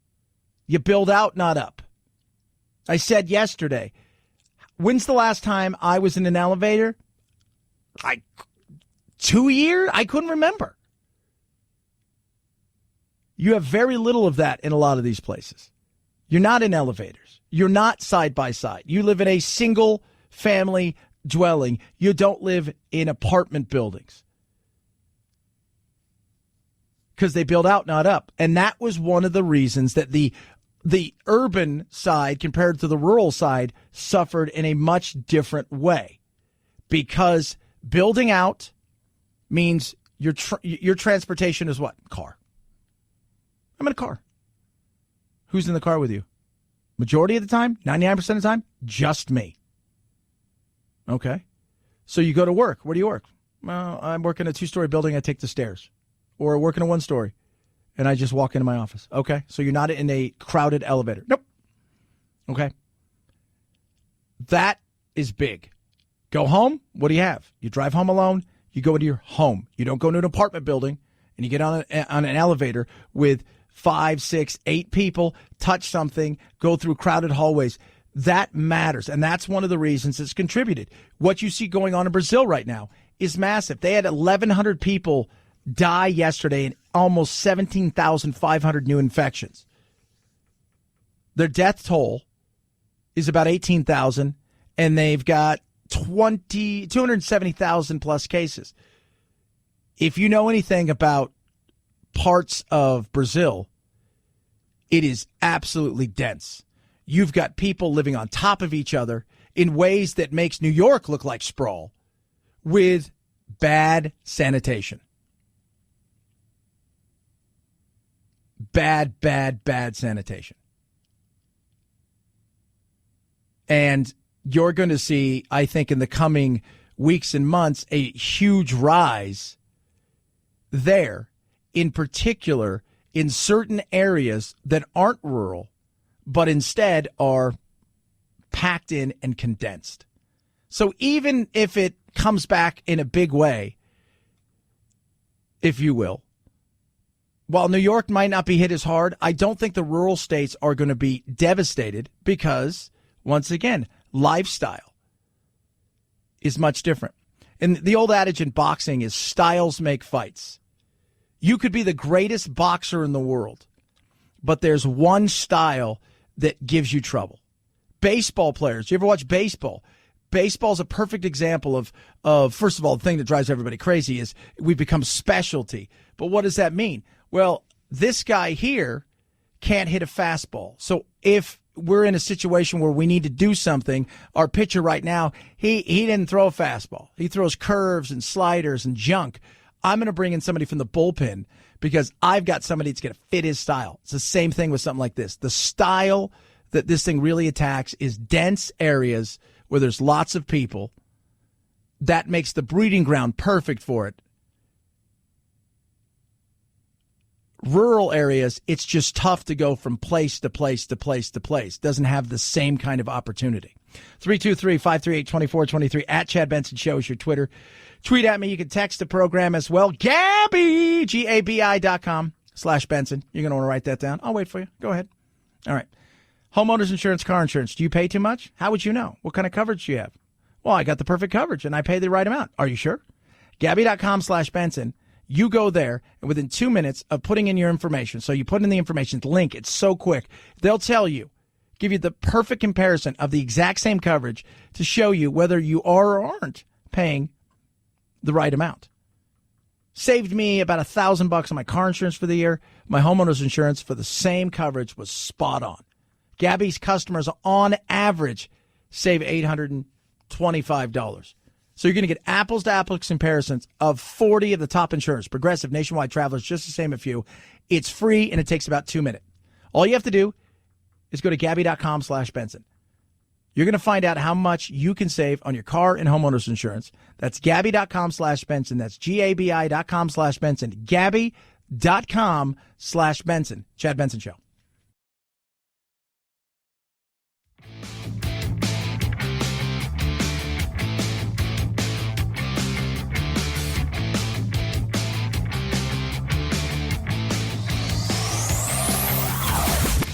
You build out, not up. I said yesterday, when's the last time I was in an elevator? 2 years? I couldn't remember. You have very little of that in a lot of these places. You're not in elevators. You're not side by side. You live in a single family dwelling. You don't live in apartment buildings. Because they build out, not up. And that was one of the reasons that the urban side compared to the rural side suffered in a much different way. Because building out means your transportation is what? Car. I'm in a car. Who's in the car with you? Majority of the time, 99% of the time, just me. Okay. So you go to work. Where do you work? Well, I'm working a 2-story building. I take the stairs. Or I work in a 1-story and I just walk into my office. Okay. So you're not in a crowded elevator. Nope. Okay. That is big. Go home. What do you have? You drive home alone. You go into your home. You don't go into an apartment building and you get on an elevator with 5, 6, 8 people, touch something, go through crowded hallways. That matters. And that's one of the reasons it's contributed. What you see going on in Brazil right now is massive. They had 1,100 people die yesterday and almost 17,500 new infections. Their death toll is about 18,000, and they've got 270,000 plus cases. If you know anything about parts of Brazil, it is absolutely dense. You've got people living on top of each other in ways that makes New York look like sprawl with bad sanitation. Bad sanitation. And you're going to see, I think, in the coming weeks and months, a huge rise there, in particular in certain areas that aren't rural, but instead are packed in and condensed. So even if it comes back in a big way, if you will, while New York might not be hit as hard, I don't think the rural states are going to be devastated because, once again, lifestyle is much different. And the old adage in boxing is styles make fights. You could be the greatest boxer in the world, but there's one style that gives you trouble. Baseball players. You ever watch baseball? Baseball is a perfect example of, first of all, the thing that drives everybody crazy is we've become specialty. But what does that mean? Well, this guy here can't hit a fastball. So if we're in a situation where we need to do something, our pitcher right now, he didn't throw a fastball. He throws curves and sliders and junk. I'm going to bring in somebody from the bullpen because I've got somebody that's going to fit his style. It's the same thing with something like this. The style that this thing really attacks is dense areas where there's lots of people. That makes the breeding ground perfect for it. Rural areas, it's just tough to go from place to place to place to place. Doesn't have the same kind of opportunity. 323-538-2423 at Chad Benson Show is your Twitter. Tweet at me. You can text the program as well. Gabi, GABI.com/Benson. You're going to want to write that down. I'll wait for you. Go ahead. All right. Homeowners insurance, car insurance. Do you pay too much? How would you know? What kind of coverage do you have? Well, I got the perfect coverage and I pay the right amount. Are you sure? Gabi.com/Benson. You go there, and within 2 minutes of putting in your information, so you put in the information, the link, it's so quick, they'll tell you, give you the perfect comparison of the exact same coverage to show you whether you are or aren't paying the right amount. Saved me about $1,000 on my car insurance for the year. My homeowner's insurance for the same coverage was spot on. Gabi's customers, on average, save $825. So you're going to get apples-to-apples comparisons of 40 of the top insurers. Progressive, Nationwide, Travelers, just to name a few. It's free, and it takes about 2 minutes. All you have to do is go to Gabi.com/Benson. You're going to find out how much you can save on your car and homeowner's insurance. That's Gabi.com/Benson. That's GABI.com/Benson. Gabi.com/Benson. Chad Benson Show.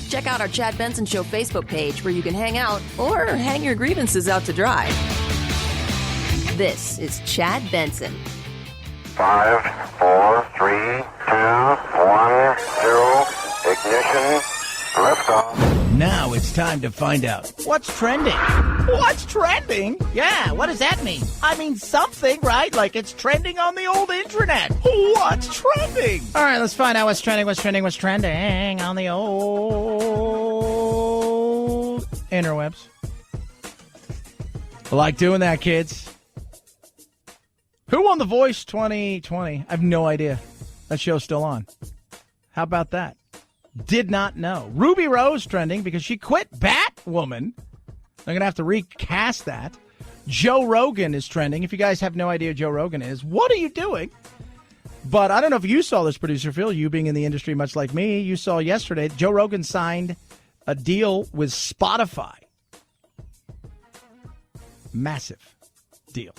Check out our Chad Benson Show Facebook page where you can hang out or hang your grievances out to dry. This is Chad Benson. 5, 4, 3, 2, 1, 0. Now it's time to find out what's trending. What's trending? Yeah, what does that mean? I mean something, right? Like it's trending on the old internet. What's trending? All right, let's find out what's trending on the old interwebs. I like doing that, kids. Who won The Voice 2020? I have no idea. That show's still on. How about that? Did not know. Ruby Rose trending because she quit Batwoman. They're going to have to recast that. Joe Rogan is trending. If you guys have no idea who Joe Rogan is, what are you doing? But I don't know if you saw this, Producer Phil. You being in the industry much like me, you saw yesterday Joe Rogan signed a deal with Spotify. Massive deal.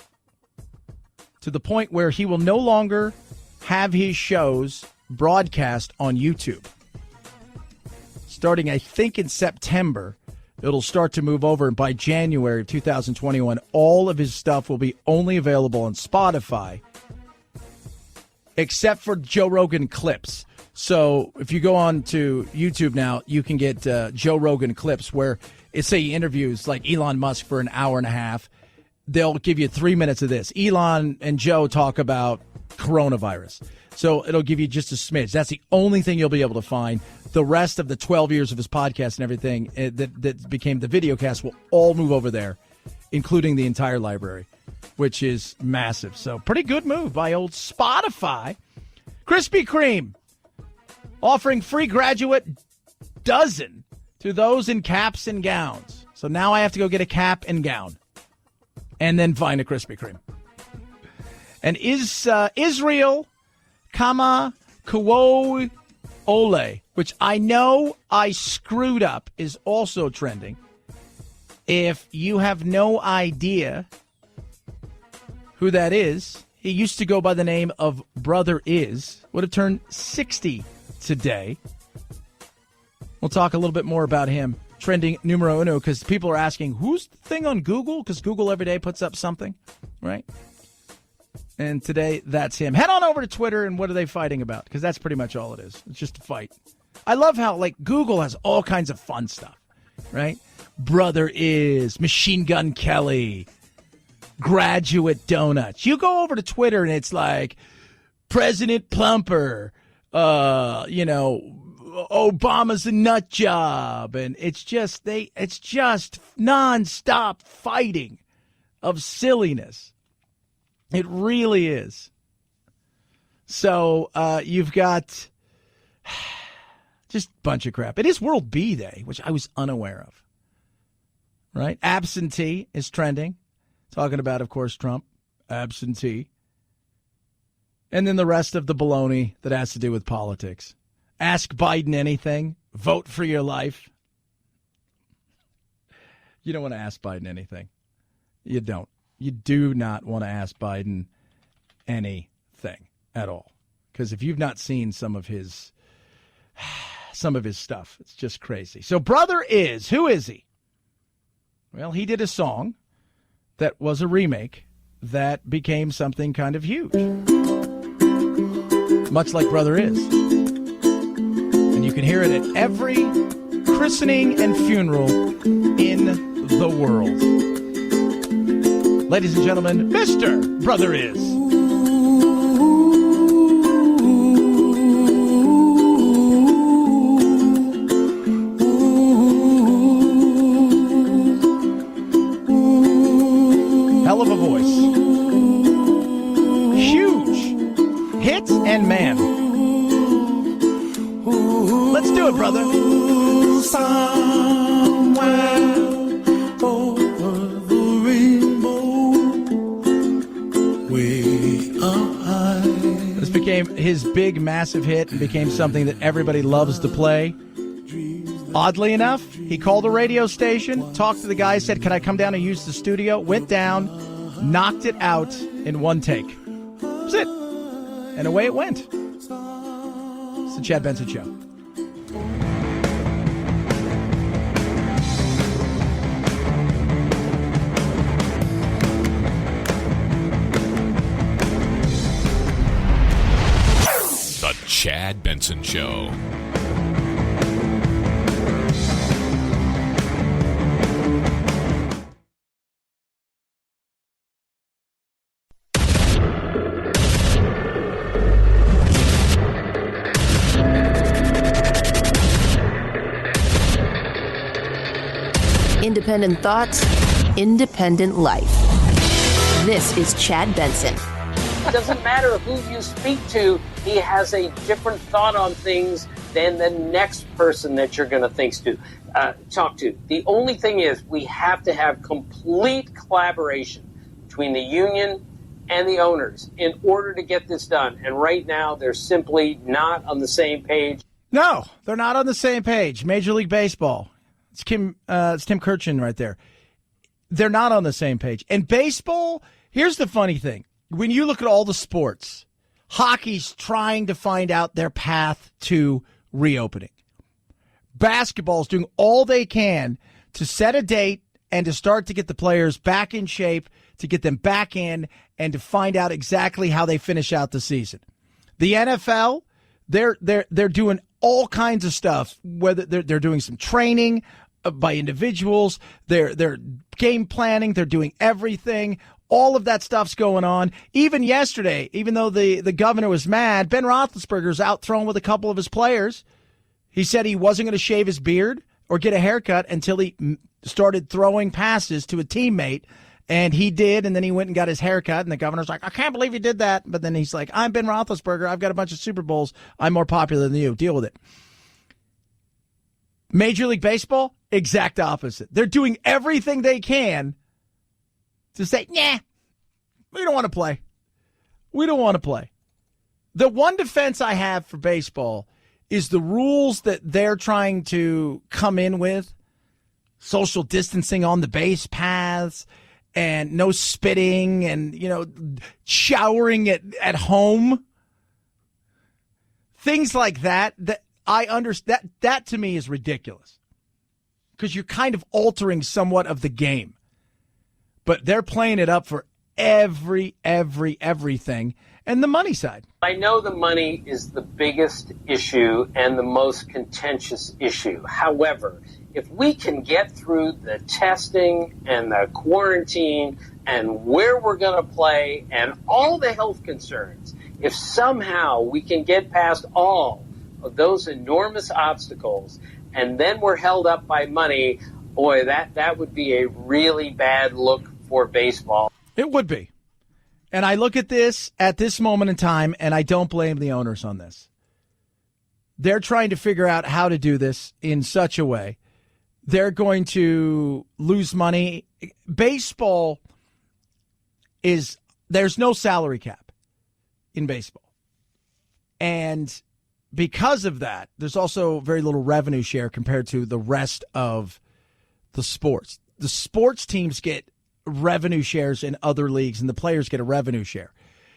To the point where he will no longer have his shows broadcast on YouTube. Starting, I think, in September, it'll start to move over. And by January of 2021, all of his stuff will be only available on Spotify, except for Joe Rogan clips. So if you go on to YouTube now, you can get Joe Rogan clips where it's, say, he interviews like Elon Musk for an hour and a half. They'll give you 3 minutes of this. Elon and Joe talk about coronavirus. So it'll give you just a smidge. That's the only thing you'll be able to find. The rest of the 12 years of his podcast and everything that became the videocast will all move over there, including the entire library, which is massive. So pretty good move by old Spotify. Krispy Kreme offering free graduate dozen to those in caps and gowns. So now I have to go get a cap and gown and then find a Krispy Kreme. And Israel Kama Kuo Ole, which I know I screwed up, is also trending. If you have no idea who that is, he used to go by the name of Brother Is, would have turned 60 today. We'll talk a little bit more about him. Trending numero uno, because people are asking, who's the thing on Google? Because Google every day puts up something, right? And today, that's him. Head on over to Twitter, and what are they fighting about? Because that's pretty much all it is. It's just a fight. I love how, like, Google has all kinds of fun stuff, right? Brother Is, Machine Gun Kelly, Graduate Donuts. You go over to Twitter, and it's like President Plumper, Obama's a nut job. And it's just nonstop fighting of silliness. It really is. So you've got just a bunch of crap. It is World Bee Day, which I was unaware of. Right? Absentee is trending. Talking about, of course, Trump. Absentee. And then the rest of the baloney that has to do with politics. Ask Biden anything. Vote for your life. You don't want to ask Biden anything. You don't. You do not want to ask Biden anything at all. Because if you've not seen some of his stuff, it's just crazy. So Brother Is, who is he? Well, he did a song that was a remake that became something kind of huge. Much like Brother Is. And you can hear it at every christening and funeral in the world. Ladies and gentlemen, Mr. Brother Is. Hell of a voice. Huge. Hit and man. Let's do it, brother. Somewhere over the rainbow, way up high. This became his big, massive hit and became something that everybody loves to play. Oddly enough, he called a radio station, talked to the guy, said, can I come down and use the studio? Went down, knocked it out in one take. That was it. And away it went. It's the Chad Benson Show. The Chad Benson Show. Independent thoughts, independent life. This is Chad Benson. It doesn't matter who you speak to, he has a different thought on things than the next person that you're going to talk to. The only thing is we have to have complete collaboration between the union and the owners in order to get this done. And right now, they're simply not on the same page. No, they're not on the same page. Major League Baseball. It's Tim Kurchin right there. They're not on the same page. And baseball, here's the funny thing. When you look at all the sports, hockey's trying to find out their path to reopening. Basketball's doing all they can to set a date and to start to get the players back in shape, to get them back in, and to find out exactly how they finish out the season. The NFL, they're doing all kinds of stuff. Whether they're doing some training by individuals, they're game planning, they're doing everything. All of that stuff's going on. Even yesterday, even though the governor was mad, Ben Roethlisberger's out throwing with a couple of his players. He said he wasn't going to shave his beard or get a haircut until he started throwing passes to a teammate. And he did, and then he went and got his haircut, and the governor's like, I can't believe he did that. But then he's like, I'm Ben Roethlisberger. I've got a bunch of Super Bowls. I'm more popular than you. Deal with it. Major League Baseball, exact opposite. They're doing everything they can to say, nah, we don't want to play. We don't want to play. The one defense I have for baseball is the rules that they're trying to come in with, social distancing on the base paths, and no spitting, and, showering at home. Things like that I understand. That to me is ridiculous because you're kind of altering somewhat of the game. But they're playing it up for everything. And the money side. I know the money is the biggest issue and the most contentious issue. However, if we can get through the testing and the quarantine and where we're going to play and all the health concerns, if somehow we can get past all of those enormous obstacles and then we're held up by money, boy, that would be a really bad look for baseball. It would be. And I look at this moment in time, and I don't blame the owners on this. They're trying to figure out how to do this in such a way. They're going to lose money. Baseball there's no salary cap in baseball. And because of that, there's also very little revenue share compared to the rest of the sports. The sports teams get revenue shares in other leagues, and the players get a revenue share.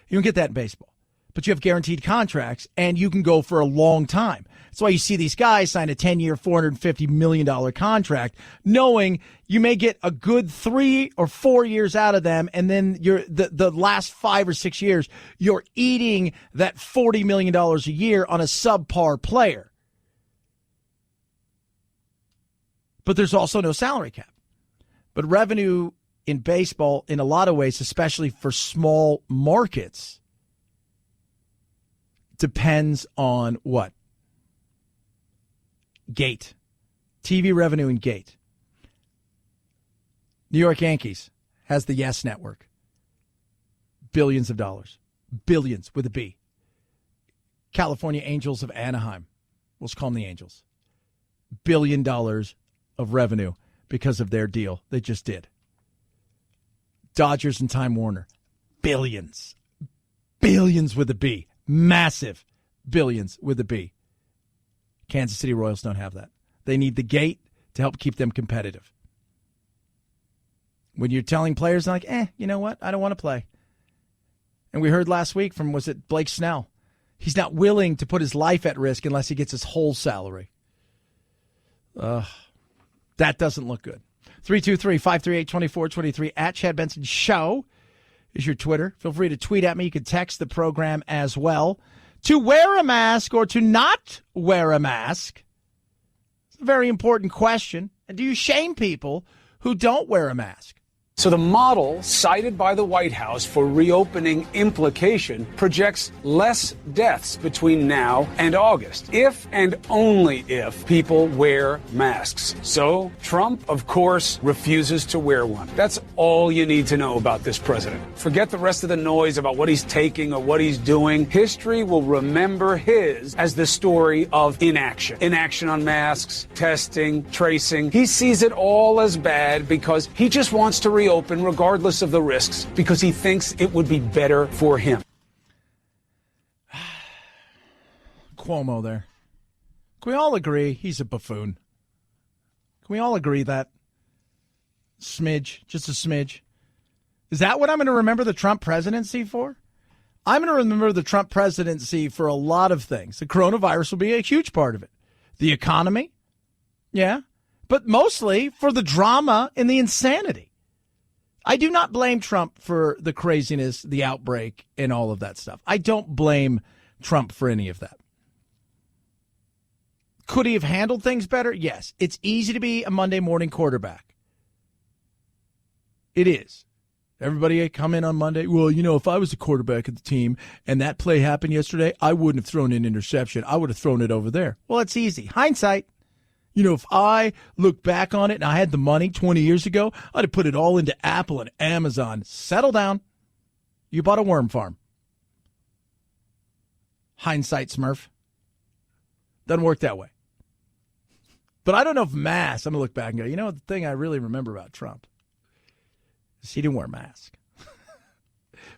You don't get that in baseball, but you have guaranteed contracts, and you can go for a long time. That's why you see these guys sign a 10-year, $450 million contract, knowing you may get a good 3 or 4 years out of them, and then the last 5 or 6 years, you're eating that $40 million a year on a subpar player. But there's also no salary cap. But revenue in baseball, in a lot of ways, especially for small markets, depends on what? Gate. TV revenue and gate. New York Yankees has the Yes Network. Billions of dollars. Billions with a B. California Angels of Anaheim. Let's call them the Angels. $1 billion of revenue because of their deal they just did. Dodgers and Time Warner. Billions. Billions with a B. Massive billions with a B. Kansas City Royals don't have that. They need the gate to help keep them competitive. When you're telling players, like, you know what? I don't want to play. And we heard last week from, was it Blake Snell? He's not willing to put his life at risk unless he gets his whole salary. That doesn't look good. 323-538-2423 at Chad Benson Show is your Twitter. Feel free to tweet at me. You can text the program as well. To wear a mask or to not wear a mask? It's a very important question. And do you shame people who don't wear a mask? So the model cited by the White House for reopening implication projects less deaths between now and August, if and only if people wear masks. So Trump, of course, refuses to wear one. That's all you need to know about this president. Forget the rest of the noise about what he's taking or what he's doing. History will remember his as the story of inaction. Inaction on masks, testing, tracing. He sees it all as bad because he just wants to reopen regardless of the risks because he thinks it would be better for him. Cuomo there. Can we all agree he's a buffoon? Can we all agree that? Smidge, just a smidge. Is that what I'm going to remember the Trump presidency for? I'm going to remember the Trump presidency for a lot of things. The coronavirus will be a huge part of it. The economy, yeah, but mostly for the drama and the insanity. I do not blame Trump for the craziness, the outbreak, and all of that stuff. I don't blame Trump for any of that. Could he have handled things better? Yes. It's easy to be a Monday morning quarterback. It is. Everybody come in on Monday. Well, you know, if I was the quarterback of the team and that play happened yesterday, I wouldn't have thrown an interception. I would have thrown it over there. Well, it's easy. Hindsight. You know, if I look back on it and I had the money 20 years ago, I'd have put it all into Apple and Amazon. Settle down. You bought a worm farm. Hindsight, Smurf. Doesn't work that way. But I don't know if masks, I'm going to look back and go, you know what, the thing I really remember about Trump is he didn't wear a mask.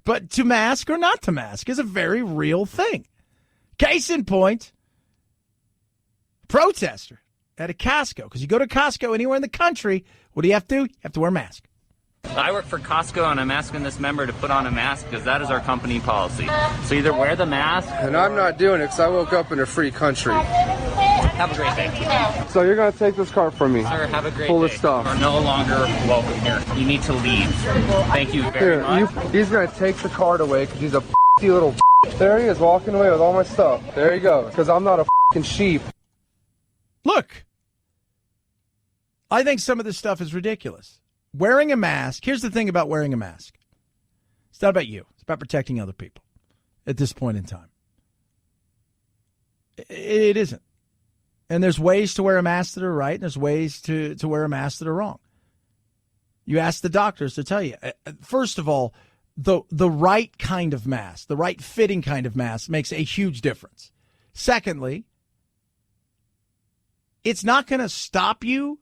But to mask or not to mask is a very real thing. Case in point, protester at a Costco, because you go to Costco anywhere in the country, what do? You have to wear a mask. I work for Costco, and I'm asking this member to put on a mask because that is our company policy. So either wear the mask. And I'm not doing it because I woke up in a free country. Have a great day. So you're going to take this cart from me? Sir, have a great full day. Of stuff. You're no longer welcome here. You need to leave. Thank you very much. He's going to take the cart away because he's a little There he is walking away with all my stuff. There he goes, because I'm not a sheep. Look, I think some of this stuff is ridiculous. Wearing a mask, here's the thing about wearing a mask. It's not about you. It's about protecting other people at this point in time. It isn't. And there's ways to wear a mask that are right, and there's ways to wear a mask that are wrong. You ask the doctors to tell you. First of all, the right kind of mask, the right fitting kind of mask makes a huge difference. Secondly, it's not going to stop you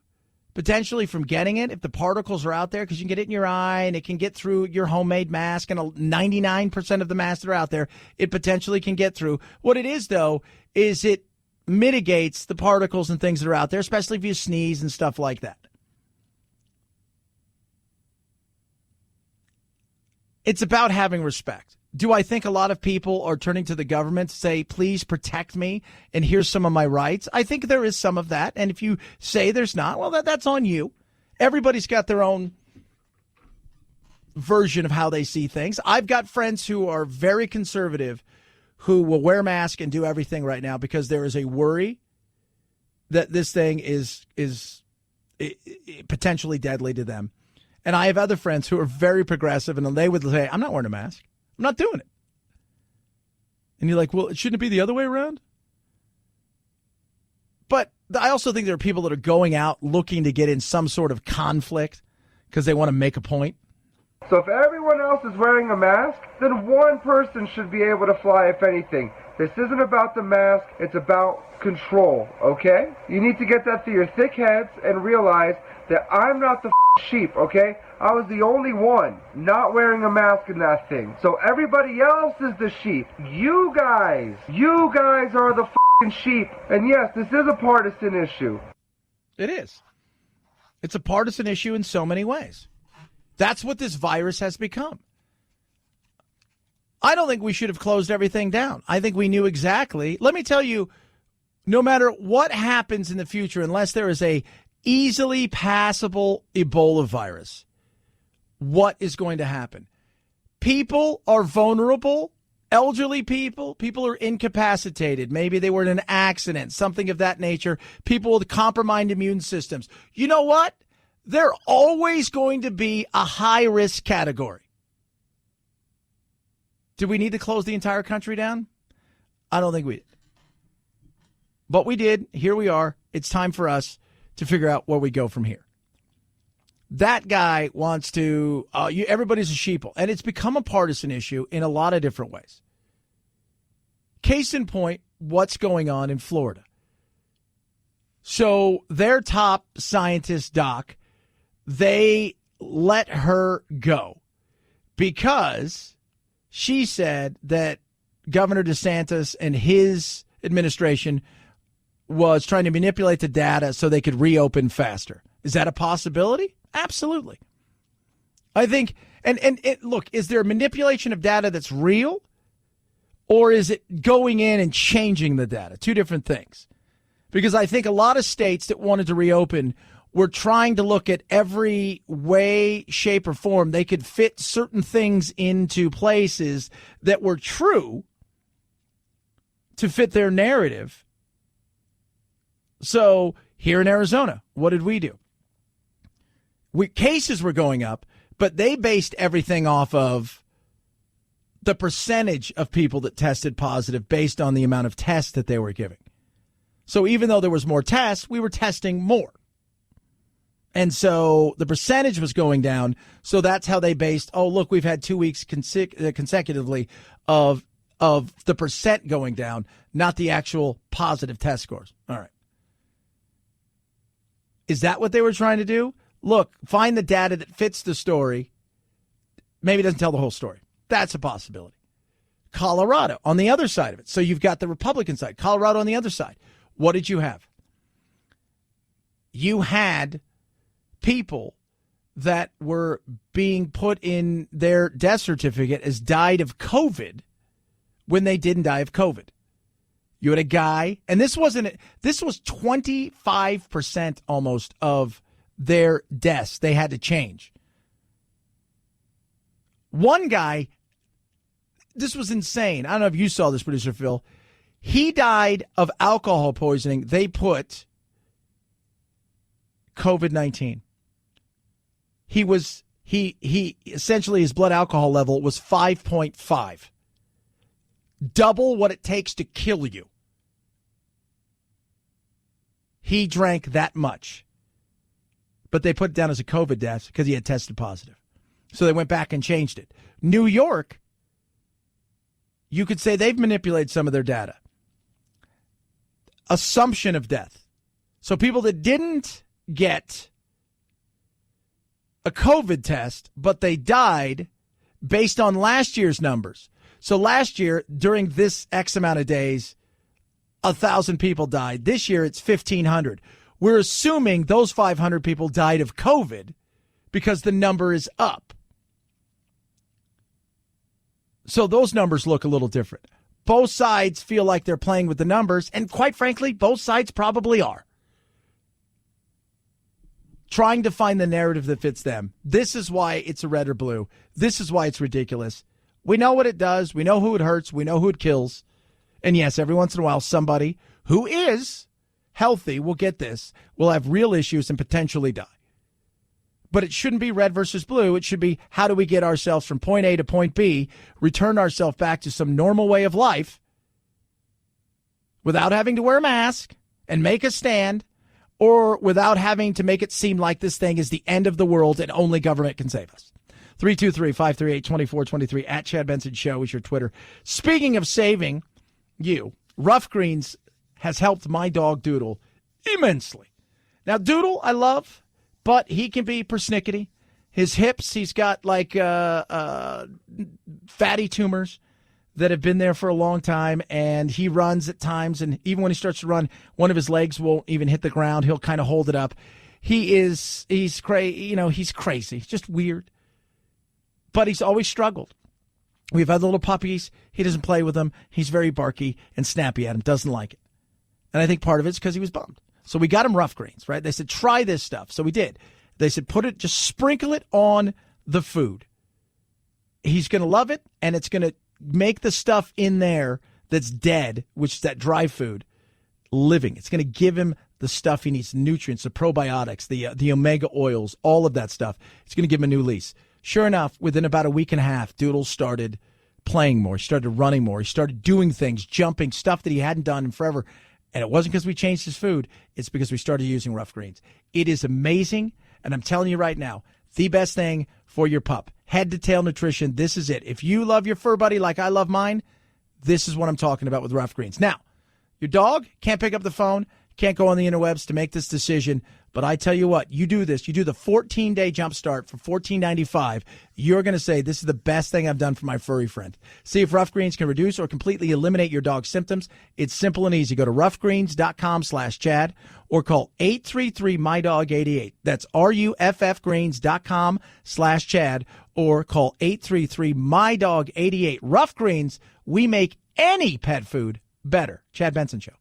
potentially from getting it if the particles are out there, because you can get it in your eye and it can get through your homemade mask, and 99% of the masks that are out there, it potentially can get through. What it is, though, is it mitigates the particles and things that are out there, especially if you sneeze and stuff like that. It's about having respect. Do I think a lot of people are turning to the government to say, please protect me and here's some of my rights? I think there is some of that. And if you say there's not, well, that's on you. Everybody's got their own version of how they see things. I've got friends who are very conservative who will wear masks and do everything right now because there is a worry that this thing is potentially deadly to them. And I have other friends who are very progressive, and they would say, I'm not wearing a mask. I'm not doing it. And you're like, well, shouldn't it be the other way around? But I also think there are people that are going out looking to get in some sort of conflict because they want to make a point. So if everyone else is wearing a mask, then one person should be able to fly, if anything. This isn't about the mask, it's about control, okay? You need to get that through your thick heads and realize that I'm not the sheep, okay? I was the only one not wearing a mask in that thing. So everybody else is the sheep. You guys are the sheep. And yes, this is a partisan issue. It is. It's a partisan issue in so many ways. That's what this virus has become. I don't think we should have closed everything down. I think we knew exactly. Let me tell you, no matter what happens in the future, unless there is a easily passable Ebola virus, what is going to happen? People are vulnerable. Elderly people are incapacitated. Maybe they were in an accident, something of that nature. People with compromised immune systems. You know what? They're always going to be a high-risk category. Do we need to close the entire country down? I don't think we did. But we did. Here we are. It's time for us to figure out where we go from here. That guy wants to, everybody's a sheeple. And it's become a partisan issue in a lot of different ways. Case in point, what's going on in Florida. So their top scientist, Doc, they let her go because she said that Governor DeSantis and his administration was trying to manipulate the data so they could reopen faster. Is that a possibility? Absolutely. I think, and look, is there manipulation of data that's real, or is it going in and changing the data? Two different things. Because I think a lot of states that wanted to reopen were trying to look at every way, shape, or form they could fit certain things into places that were true to fit their narrative. So here in Arizona, what did we do? Cases were going up, but they based everything off of the percentage of people that tested positive based on the amount of tests that they were giving. So even though there was more tests, we were testing more. And so the percentage was going down. So that's how they based, oh, look, we've had 2 weeks consecutively of the percent going down, not the actual positive test scores. All right. Is that what they were trying to do? Look, find the data that fits the story. Maybe it doesn't tell the whole story. That's a possibility. Colorado on the other side of it. So you've got the Republican side. Colorado on the other side. What did you have? You had people that were being put in their death certificate as died of COVID when they didn't die of COVID. You had a guy, and this was 25% almost of their deaths they had to change. One guy, this was insane. I don't know if you saw this, producer Phil. He died of alcohol poisoning. They put COVID-19. He essentially, his blood alcohol level was 5.5. Double what it takes to kill you. He drank that much. But they put it down as a COVID death because he had tested positive. So they went back and changed it. New York, you could say they've manipulated some of their data. Assumption of death. So people that didn't get a COVID test, but they died based on last year's numbers. So last year, during this X amount of days, 1,000 people died. This year, it's 1,500. We're assuming those 500 people died of COVID because the number is up. So those numbers look a little different. Both sides feel like they're playing with the numbers, and quite frankly, both sides probably are. Trying to find the narrative that fits them. This is why it's a red or blue. This is why it's ridiculous. We know what it does. We know who it hurts. We know who it kills. And yes, every once in a while, somebody who is healthy will get this, will have real issues and potentially die. But it shouldn't be red versus blue. It should be, how do we get ourselves from point A to point B, return ourselves back to some normal way of life without having to wear a mask and make a stand, or without having to make it seem like this thing is the end of the world and only government can save us. 323-538-2423 at Chad Benson Show is your Twitter. Speaking of saving you, Rough Greens has helped my dog Doodle immensely. Now, Doodle, I love, but he can be persnickety. His hips, he's got like fatty tumors that have been there for a long time, and he runs at times, and even when he starts to run, one of his legs won't even hit the ground. He'll kind of hold it up. He's crazy. He's crazy. He's just weird. But he's always struggled. We've had little puppies. He doesn't play with them. He's very barky and snappy at him. Doesn't like it. And I think part of it's because he was bummed. So we got him Rough Greens, right? They said, try this stuff. So we did. They said, just sprinkle it on the food. He's going to love it, and it's going to make the stuff in there that's dead, which is that dry food, living. It's going to give him the stuff he needs, the nutrients, the probiotics, the omega oils, all of that stuff. It's going to give him a new lease. Sure enough, within about a week and a half, Doodle started playing more. He started running more. He started doing things, jumping, stuff that he hadn't done in forever. And it wasn't because we changed his food. It's because we started using Rough Greens. It is amazing. And I'm telling you right now, the best thing for your pup. Head to tail nutrition. This is it. If you love your fur buddy like I love mine, this is what I'm talking about with Rough Greens. Now, your dog can't pick up the phone, can't go on the interwebs to make this decision. But I tell you what, you do this. You do the 14-day jump start for $14.95. You're going to say, this is the best thing I've done for my furry friend. See if Rough Greens can reduce or completely eliminate your dog's symptoms. It's simple and easy. Go to roughgreens.com/Chad or call 833-MyDog88. That's ruffgreens.com/Chad or call 833-MyDog88. Rough Greens, we make any pet food better. Chad Benson Show.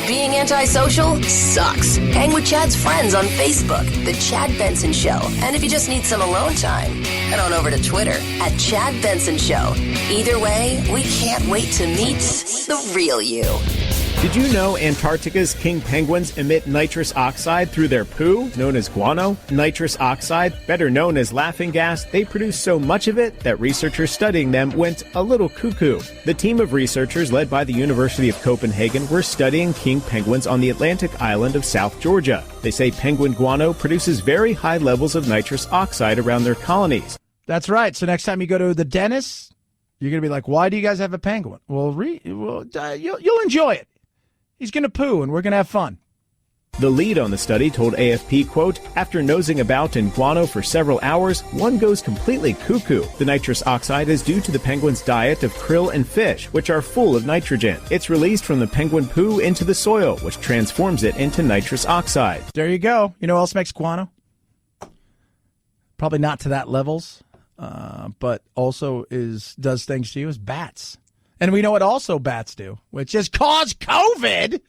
Being antisocial sucks. Hang with Chad's friends on Facebook, The Chad Benson Show. And if you just need some alone time, head on over to Twitter at Chad Benson Show. Either way, we can't wait to meet the real you. Did you know Antarctica's king penguins emit nitrous oxide through their poo, known as guano? Nitrous oxide, better known as laughing gas, they produce so much of it that researchers studying them went a little cuckoo. The team of researchers led by the University of Copenhagen were studying king penguins on the Atlantic island of South Georgia. They say penguin guano produces very high levels of nitrous oxide around their colonies. That's right. So next time you go to the dentist, you're going to be like, why do you guys have a penguin? Well, you'll enjoy it. He's going to poo, and we're going to have fun. The lead on the study told AFP, quote, after nosing about in guano for several hours, one goes completely cuckoo. The nitrous oxide is due to the penguin's diet of krill and fish, which are full of nitrogen. It's released from the penguin poo into the soil, which transforms it into nitrous oxide. There you go. You know what else makes guano? Probably not to that levels, but also does things to you, is bats. And we know what also bats do, which is cause COVID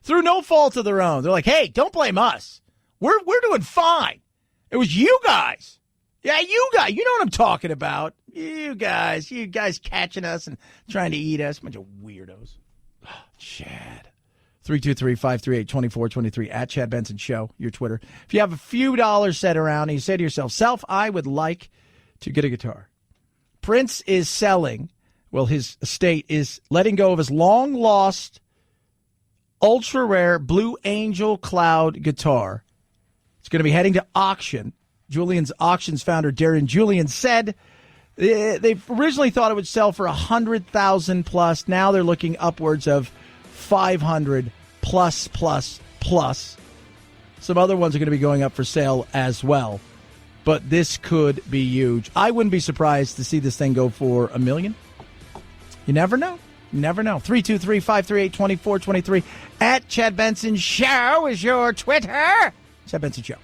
through no fault of their own. They're like, hey, don't blame us. We're doing fine. It was you guys. Yeah, you guys. You know what I'm talking about. You guys catching us and trying to eat us. Bunch of weirdos. Chad. 323-538-2423 at Chad Benson Show, your Twitter. If you have a few dollars set around and you say to yourself, Self, I would like to get a guitar. Prince is selling. Well, his estate is letting go of his long-lost, ultra-rare Blue Angel Cloud guitar. It's going to be heading to auction. Julian's Auctions founder, Darren Julian, said they originally thought it would sell for $100,000 plus. Now they're looking upwards of $500 plus. Some other ones are going to be going up for sale as well. But this could be huge. I wouldn't be surprised to see this thing go for $1 million. You never know. You never know. 323-538-2423 at Chad Benson Show is your Twitter. Chad Benson Show.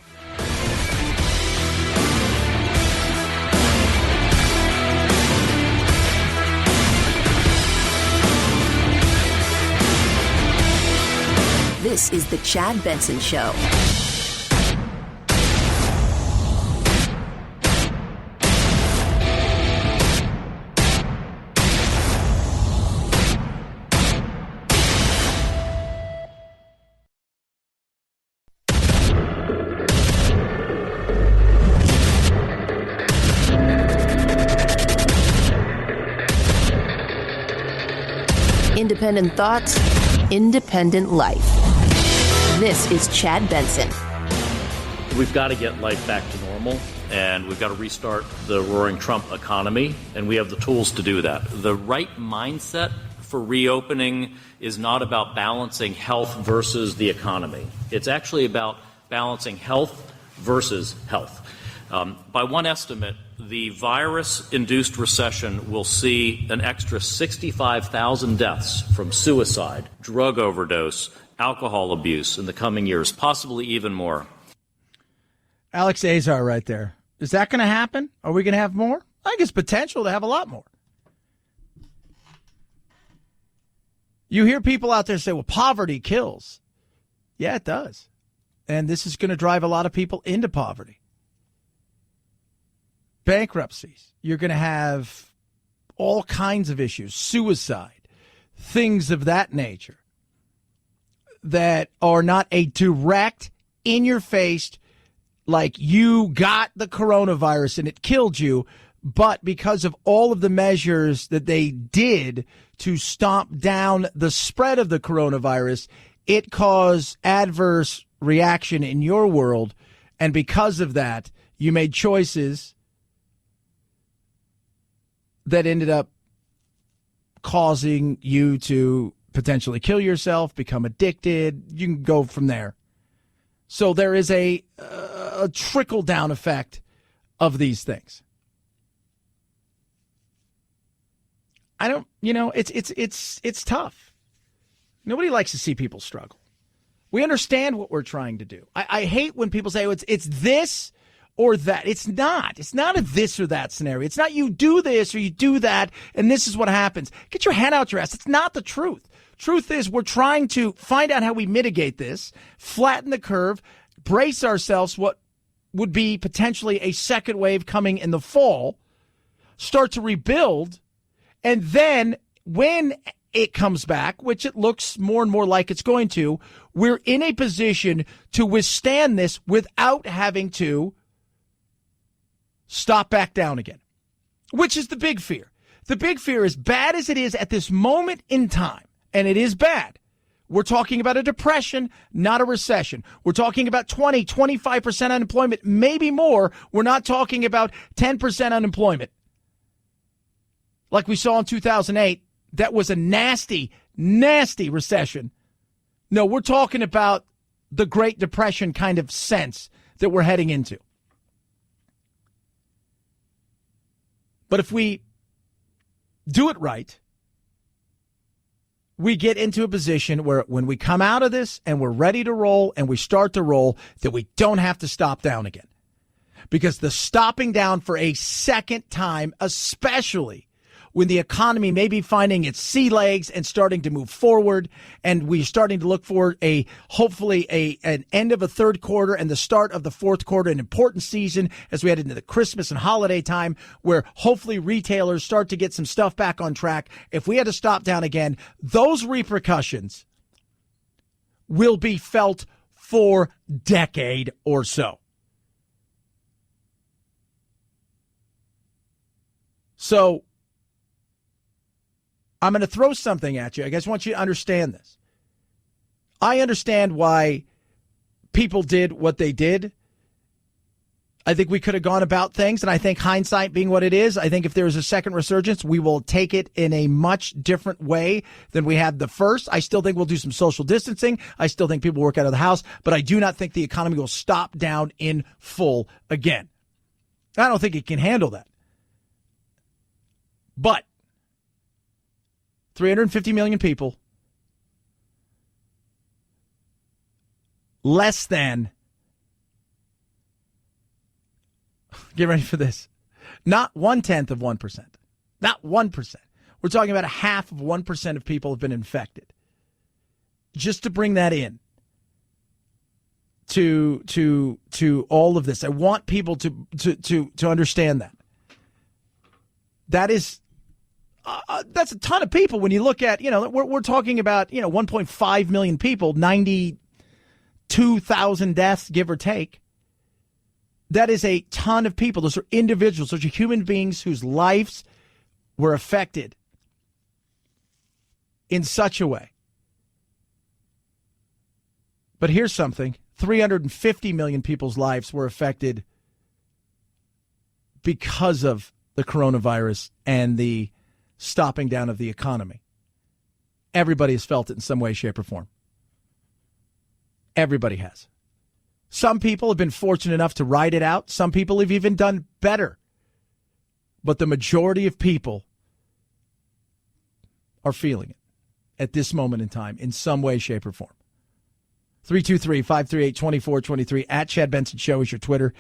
This is the Chad Benson Show. Independent thoughts, independent life. This is Chad Benson. We've got to get life back to normal, and we've got to restart the roaring Trump economy, and we have the tools to do that. The right mindset for reopening is not about balancing health versus the economy. It's actually about balancing health versus health. By one estimate, the virus-induced recession will see an extra 65,000 deaths from suicide, drug overdose, alcohol abuse in the coming years, possibly even more. Alex Azar right there. Is that going to happen? Are we going to have more? I think it's potential to have a lot more. You hear people out there say, well, poverty kills. Yeah, it does. And this is going to drive a lot of people into poverty. Bankruptcies. You're going to have all kinds of issues, suicide, things of that nature that are not a direct, in-your-face, like you got the coronavirus and it killed you, but because of all of the measures that they did to stomp down the spread of the coronavirus, it caused adverse reaction in your world. And because of that, you made choices that ended up causing you to potentially kill yourself, become addicted. You can go from there. So there is a trickle-down effect of these things. It's tough. Nobody likes to see people struggle. We understand what we're trying to do. I hate when people say, it's this or that. It's not. It's not a this or that scenario. It's not you do this or you do that, and this is what happens. Get your head out your ass. It's not the truth. Truth is, we're trying to find out how we mitigate this, flatten the curve, brace ourselves what would be potentially a second wave coming in the fall, start to rebuild, and then when it comes back, which it looks more and more like it's going to, we're in a position to withstand this without having to stop back down again, which is the big fear. The big fear, as bad as it is at this moment in time, and it is bad. We're talking about a depression, not a recession. We're talking about 20, 25% unemployment, maybe more. We're not talking about 10% unemployment like we saw in 2008. That was a nasty, nasty recession. No, we're talking about the Great Depression kind of sense that we're heading into. But if we do it right, we get into a position where when we come out of this and we're ready to roll and we start to roll, that we don't have to stop down again. Because the stopping down for a second time, especially when the economy may be finding its sea legs and starting to move forward, and we're starting to look for hopefully an end of a third quarter and the start of the fourth quarter, an important season as we head into the Christmas and holiday time, where hopefully retailers start to get some stuff back on track. If we had to stop down again, those repercussions will be felt for a decade or so. So I'm going to throw something at you. I guess I want you to understand this. I understand why people did what they did. I think we could have gone about things, and I think hindsight being what it is, I think if there is a second resurgence, we will take it in a much different way than we had the first. I still think we'll do some social distancing. I still think people work out of the house, but I do not think the economy will stop down in full again. I don't think it can handle that. But 350 million people, less than, get ready for this, not 1/10 of 1%, not 1%. We're talking about 1/2 of 1% of people have been infected. Just to bring that in to all of this, I want people to understand that. That is. That's a ton of people when you look at, we're talking about, 1.5 million people, 92,000 deaths, give or take. That is a ton of people. Those are individuals. Those are human beings whose lives were affected in such a way. But here's something. 350 million people's lives were affected because of the coronavirus and the stopping down of the economy. Everybody has felt it in some way, shape, or form. Everybody has. Some people have been fortunate enough to ride it out. Some people have even done better. But the majority of people are feeling it at this moment in time in some way, shape, or form. 323-538-2423 at Chad Benson Show is your Twitter.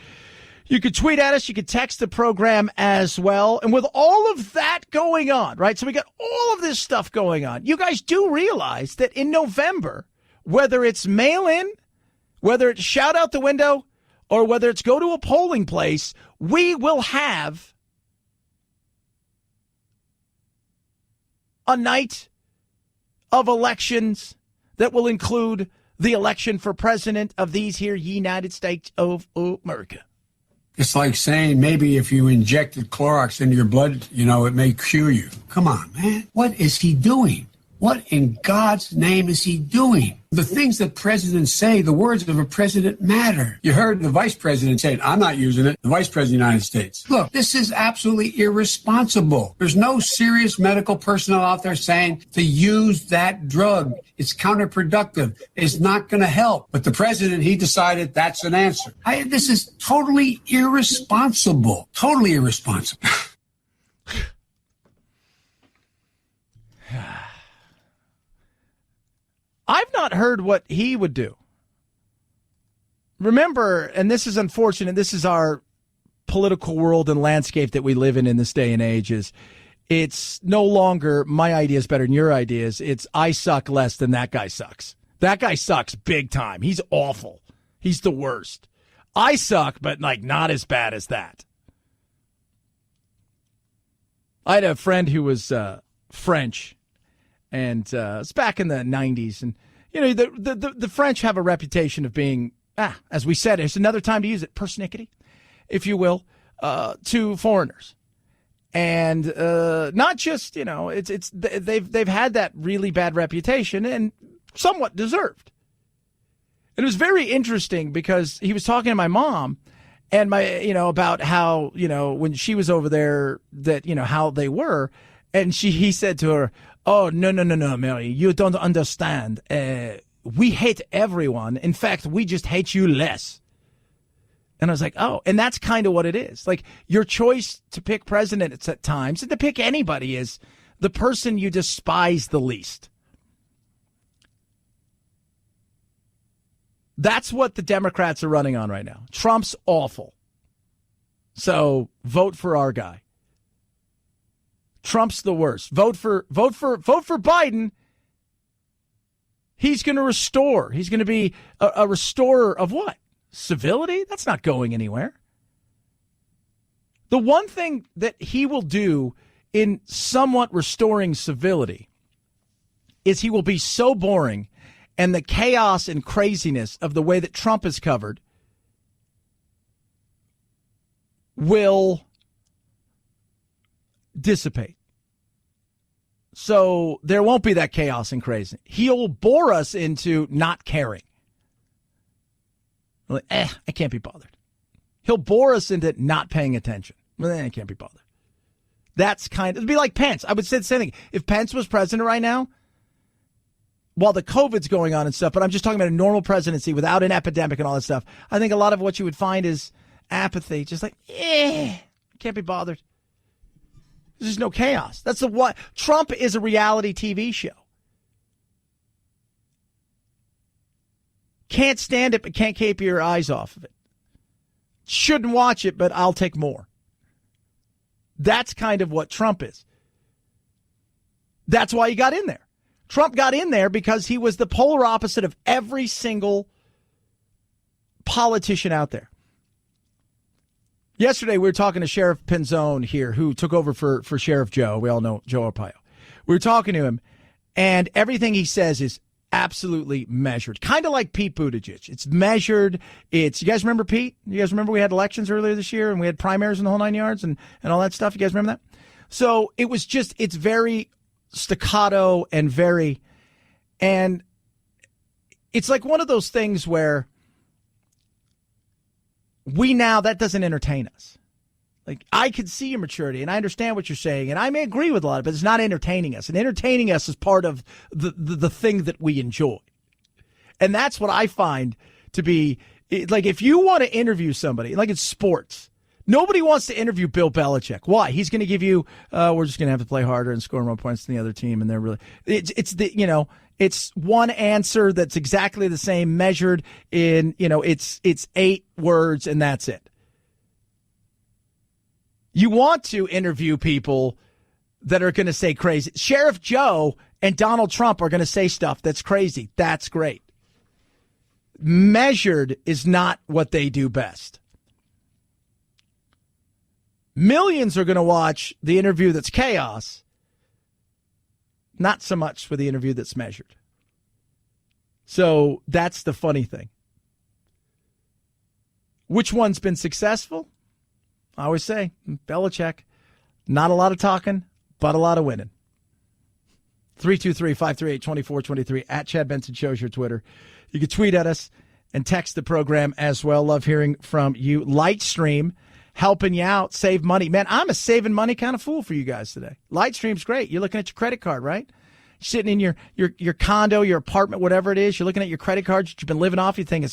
You could tweet at us. You could text the program as well. And with all of that going on, right? So we got all of this stuff going on. You guys do realize that in November, whether it's mail-in Whether it's shout out the window or whether it's go to a polling place, we will have a night of elections that will include the election for president of these here United States of America. It's like saying maybe if you injected Clorox into your blood, it may cure you. Come on, man. What is he doing? What in God's name is he doing? The things that presidents say, the words of a president matter. You heard the vice president say, I'm not using it, the vice president of the United States. Look, this is absolutely irresponsible. There's no serious medical personnel out there saying to use that drug. It's counterproductive. It's not going to help. But the president, he decided that's an answer. This is totally irresponsible. Totally irresponsible. I've not heard what he would do. Remember, and this is unfortunate, this is our political world and landscape that we live in this day and age, is it's no longer my idea is better than your ideas. It's I suck less than that guy sucks. That guy sucks big time. He's awful. He's the worst. I suck, but not as bad as that. I had a friend who was French. And it's back in the 90s. And, the French have a reputation of being, as we said, it's another time to use it, persnickety, if you will, to foreigners. And not just, they've had that really bad reputation and somewhat deserved. And it was very interesting because he was talking to my mom and about how, when she was over there, that, how they were. And he said to her, oh, no, Mary, you don't understand. We hate everyone. In fact, we just hate you less. And I was like, oh, and that's kind of what it is. Like, your choice to pick president at times and to pick anybody is the person you despise the least. That's what the Democrats are running on right now. Trump's awful. So vote for our guy. Trump's the worst. Vote for Biden. He's going to restore. He's going to be a restorer of what? Civility? That's not going anywhere. The one thing that he will do in somewhat restoring civility is he will be so boring, and the chaos and craziness of the way that Trump is covered will dissipate. So there won't be that chaos and crazy. He'll bore us into not caring. Like, I can't be bothered. He'll bore us into not paying attention. I can't be bothered. It'd be like Pence. I would say the same thing. If Pence was president right now, while the COVID's going on and stuff, but I'm just talking about a normal presidency without an epidemic and all that stuff, I think a lot of what you would find is apathy. Just like, can't be bothered. There's no chaos. That's what Trump is, a reality TV show. Can't stand it, but can't keep your eyes off of it. Shouldn't watch it, but I'll take more. That's kind of what Trump is. That's why he got in there. Trump got in there because he was the polar opposite of every single politician out there. Yesterday, we were talking to Sheriff Penzone here, who took over for Sheriff Joe. We all know Joe Arpaio. We were talking to him, and everything he says is absolutely measured. Kind of like Pete Buttigieg. It's measured. You guys remember Pete? You guys remember we had elections earlier this year, and we had primaries in the whole 9 yards and all that stuff? You guys remember that? So it's very staccato and it's like one of those things where that doesn't entertain us. Like, I could see your maturity, and I understand what you're saying, and I may agree with a lot of it, but it's not entertaining us. And entertaining us is part of the thing that we enjoy. And that's what I find to be, like, if you want to interview somebody, like it's sports, nobody wants to interview Bill Belichick. Why? He's going to give you, we're just going to have to play harder and score more points than the other team, and they're really, it's one answer that's exactly the same, measured in, it's 8 words, and that's it. You want to interview people that are going to say crazy. Sheriff Joe and Donald Trump are going to say stuff that's crazy. That's great. Measured is not what they do best. Millions are going to watch the interview that's chaos, not so much for the interview that's measured. So that's the funny thing. Which one's been successful? I always say, Belichick. Not a lot of talking, but a lot of winning. 323-538-2423 at Chad Benson Show is your Twitter. You can tweet at us and text the program as well. Love hearing from you. Lightstream, helping you out, save money. Man, I'm a saving money kind of fool for you guys today. Lightstream's great. You're looking at your credit card, right? Sitting in your condo, your apartment, whatever it is. You're looking at your credit cards that you've been living off. You're thinking,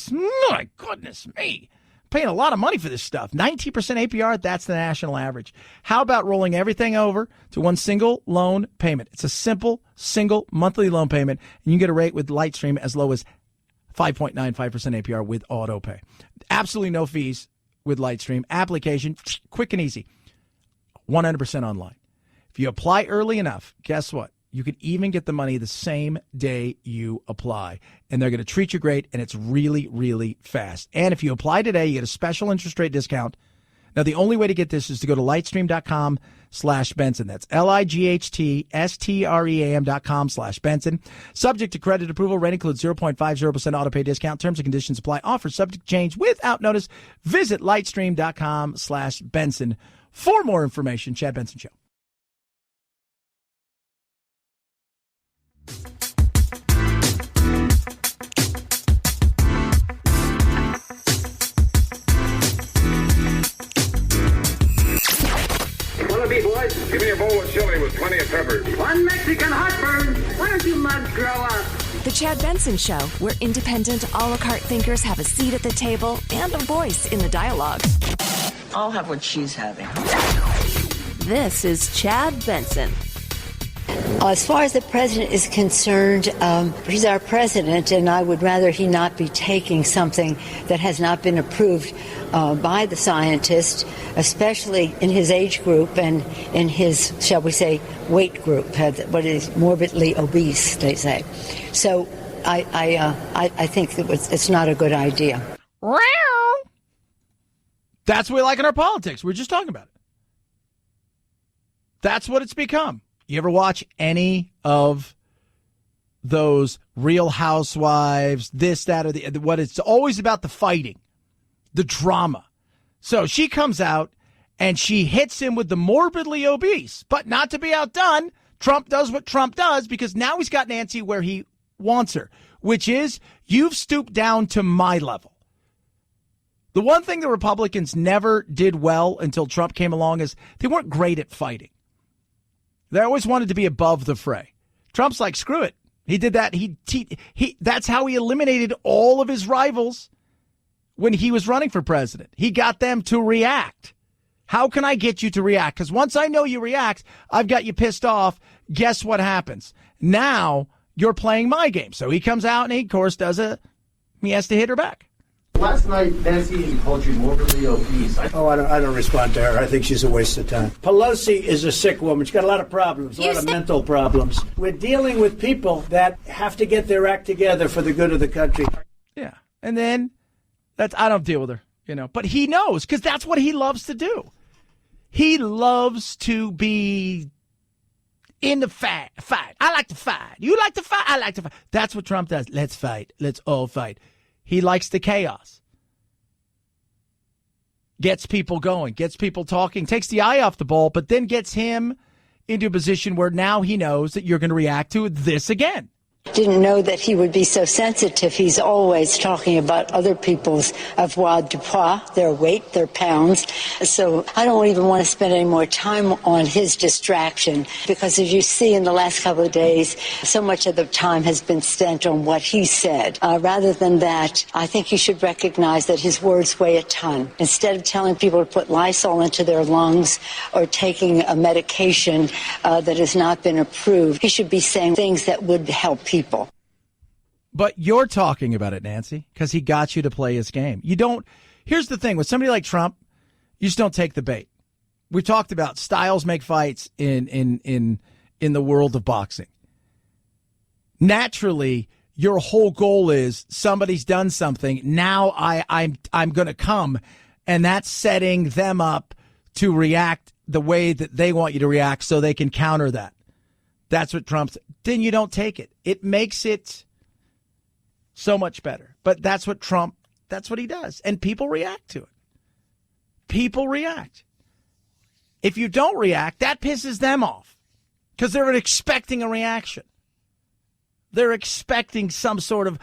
my goodness me, I'm paying a lot of money for this stuff. 19% APR, that's the national average. How about rolling everything over to one single loan payment? It's a simple, single monthly loan payment, and you get a rate with Lightstream as low as 5.95% APR with auto pay. Absolutely no fees with Lightstream. Application, quick and easy. 100% online. If you apply early enough, guess what? You can even get the money the same day you apply. And they're going to treat you great, and it's really, really fast. And if you apply today, you get a special interest rate discount. Now, the only way to get this is to go to lightstream.com/Benson. That's lightstream.com/Benson. Subject to credit approval. Rate includes 0.50% auto pay discount. Terms and conditions apply. Offer subject to change without notice. Visit lightstream.com/Benson for more information. Chad Benson Show. Boys, give me a bowl of chili with plenty of peppers. One Mexican heartburn. Why don't you mugs grow up? The Chad Benson Show, where independent, a la carte thinkers have a seat at the table and a voice in the dialogue. I'll have what she's having. This is Chad Benson. As far as the president is concerned, he's our president, and I would rather he not be taking something that has not been approved by the scientists, especially in his age group and in his, shall we say, weight group, what is morbidly obese, they say. So I think that it's not a good idea. That's what we like in our politics. We're just talking about it. That's what it's become. You ever watch any of those Real Housewives, this, that, or the what? It's always about the fighting, the drama. So she comes out and she hits him with the morbidly obese, but not to be outdone. Trump does what Trump does because now he's got Nancy where he wants her, which is you've stooped down to my level. The one thing the Republicans never did well until Trump came along is they weren't great at fighting. They always wanted to be above the fray. Trump's like, screw it. He did that. He that's how he eliminated all of his rivals when he was running for president. He got them to react. How can I get you to react? Because once I know you react, I've got you pissed off. Guess what happens? Now you're playing my game. So he comes out and he, of course, he has to hit her back. Last night, Nancy called you morbidly obese. I don't respond to her. I think she's a waste of time. Pelosi is a sick woman. She's got a lot of problems, a lot of mental problems. We're dealing with people that have to get their act together for the good of the country. Yeah. And then I don't deal with her, But he knows because that's what he loves to do. He loves to be in the fight. I like to fight. You like to fight? I like to fight. That's what Trump does. Let's fight. Let's all fight. He likes the chaos. Gets people going, gets people talking, takes the eye off the ball, but then gets him into a position where now he knows that you're going to react to this again. Didn't know that he would be so sensitive. He's always talking about other people's avoirdupois, their weight, their pounds. So I don't even want to spend any more time on his distraction because as you see in the last couple of days, so much of the time has been spent on what he said. Rather than that, I think he should recognize that his words weigh a ton. Instead of telling people to put Lysol into their lungs or taking a medication that has not been approved, he should be saying things that would help people. But you're talking about it, Nancy, because he got you to play his game. You don't. Here's the thing with somebody like Trump, you just don't take the bait. We've talked about styles make fights in the world of boxing. Naturally, your whole goal is somebody's done something. Now I'm going to come, and that's setting them up to react the way that they want you to react so they can counter that. That's what Trump's. Then you don't take it. It makes it so much better. But that's what he does. And people react to it. People react. If you don't react, that pisses them off because they're expecting a reaction. They're expecting some sort of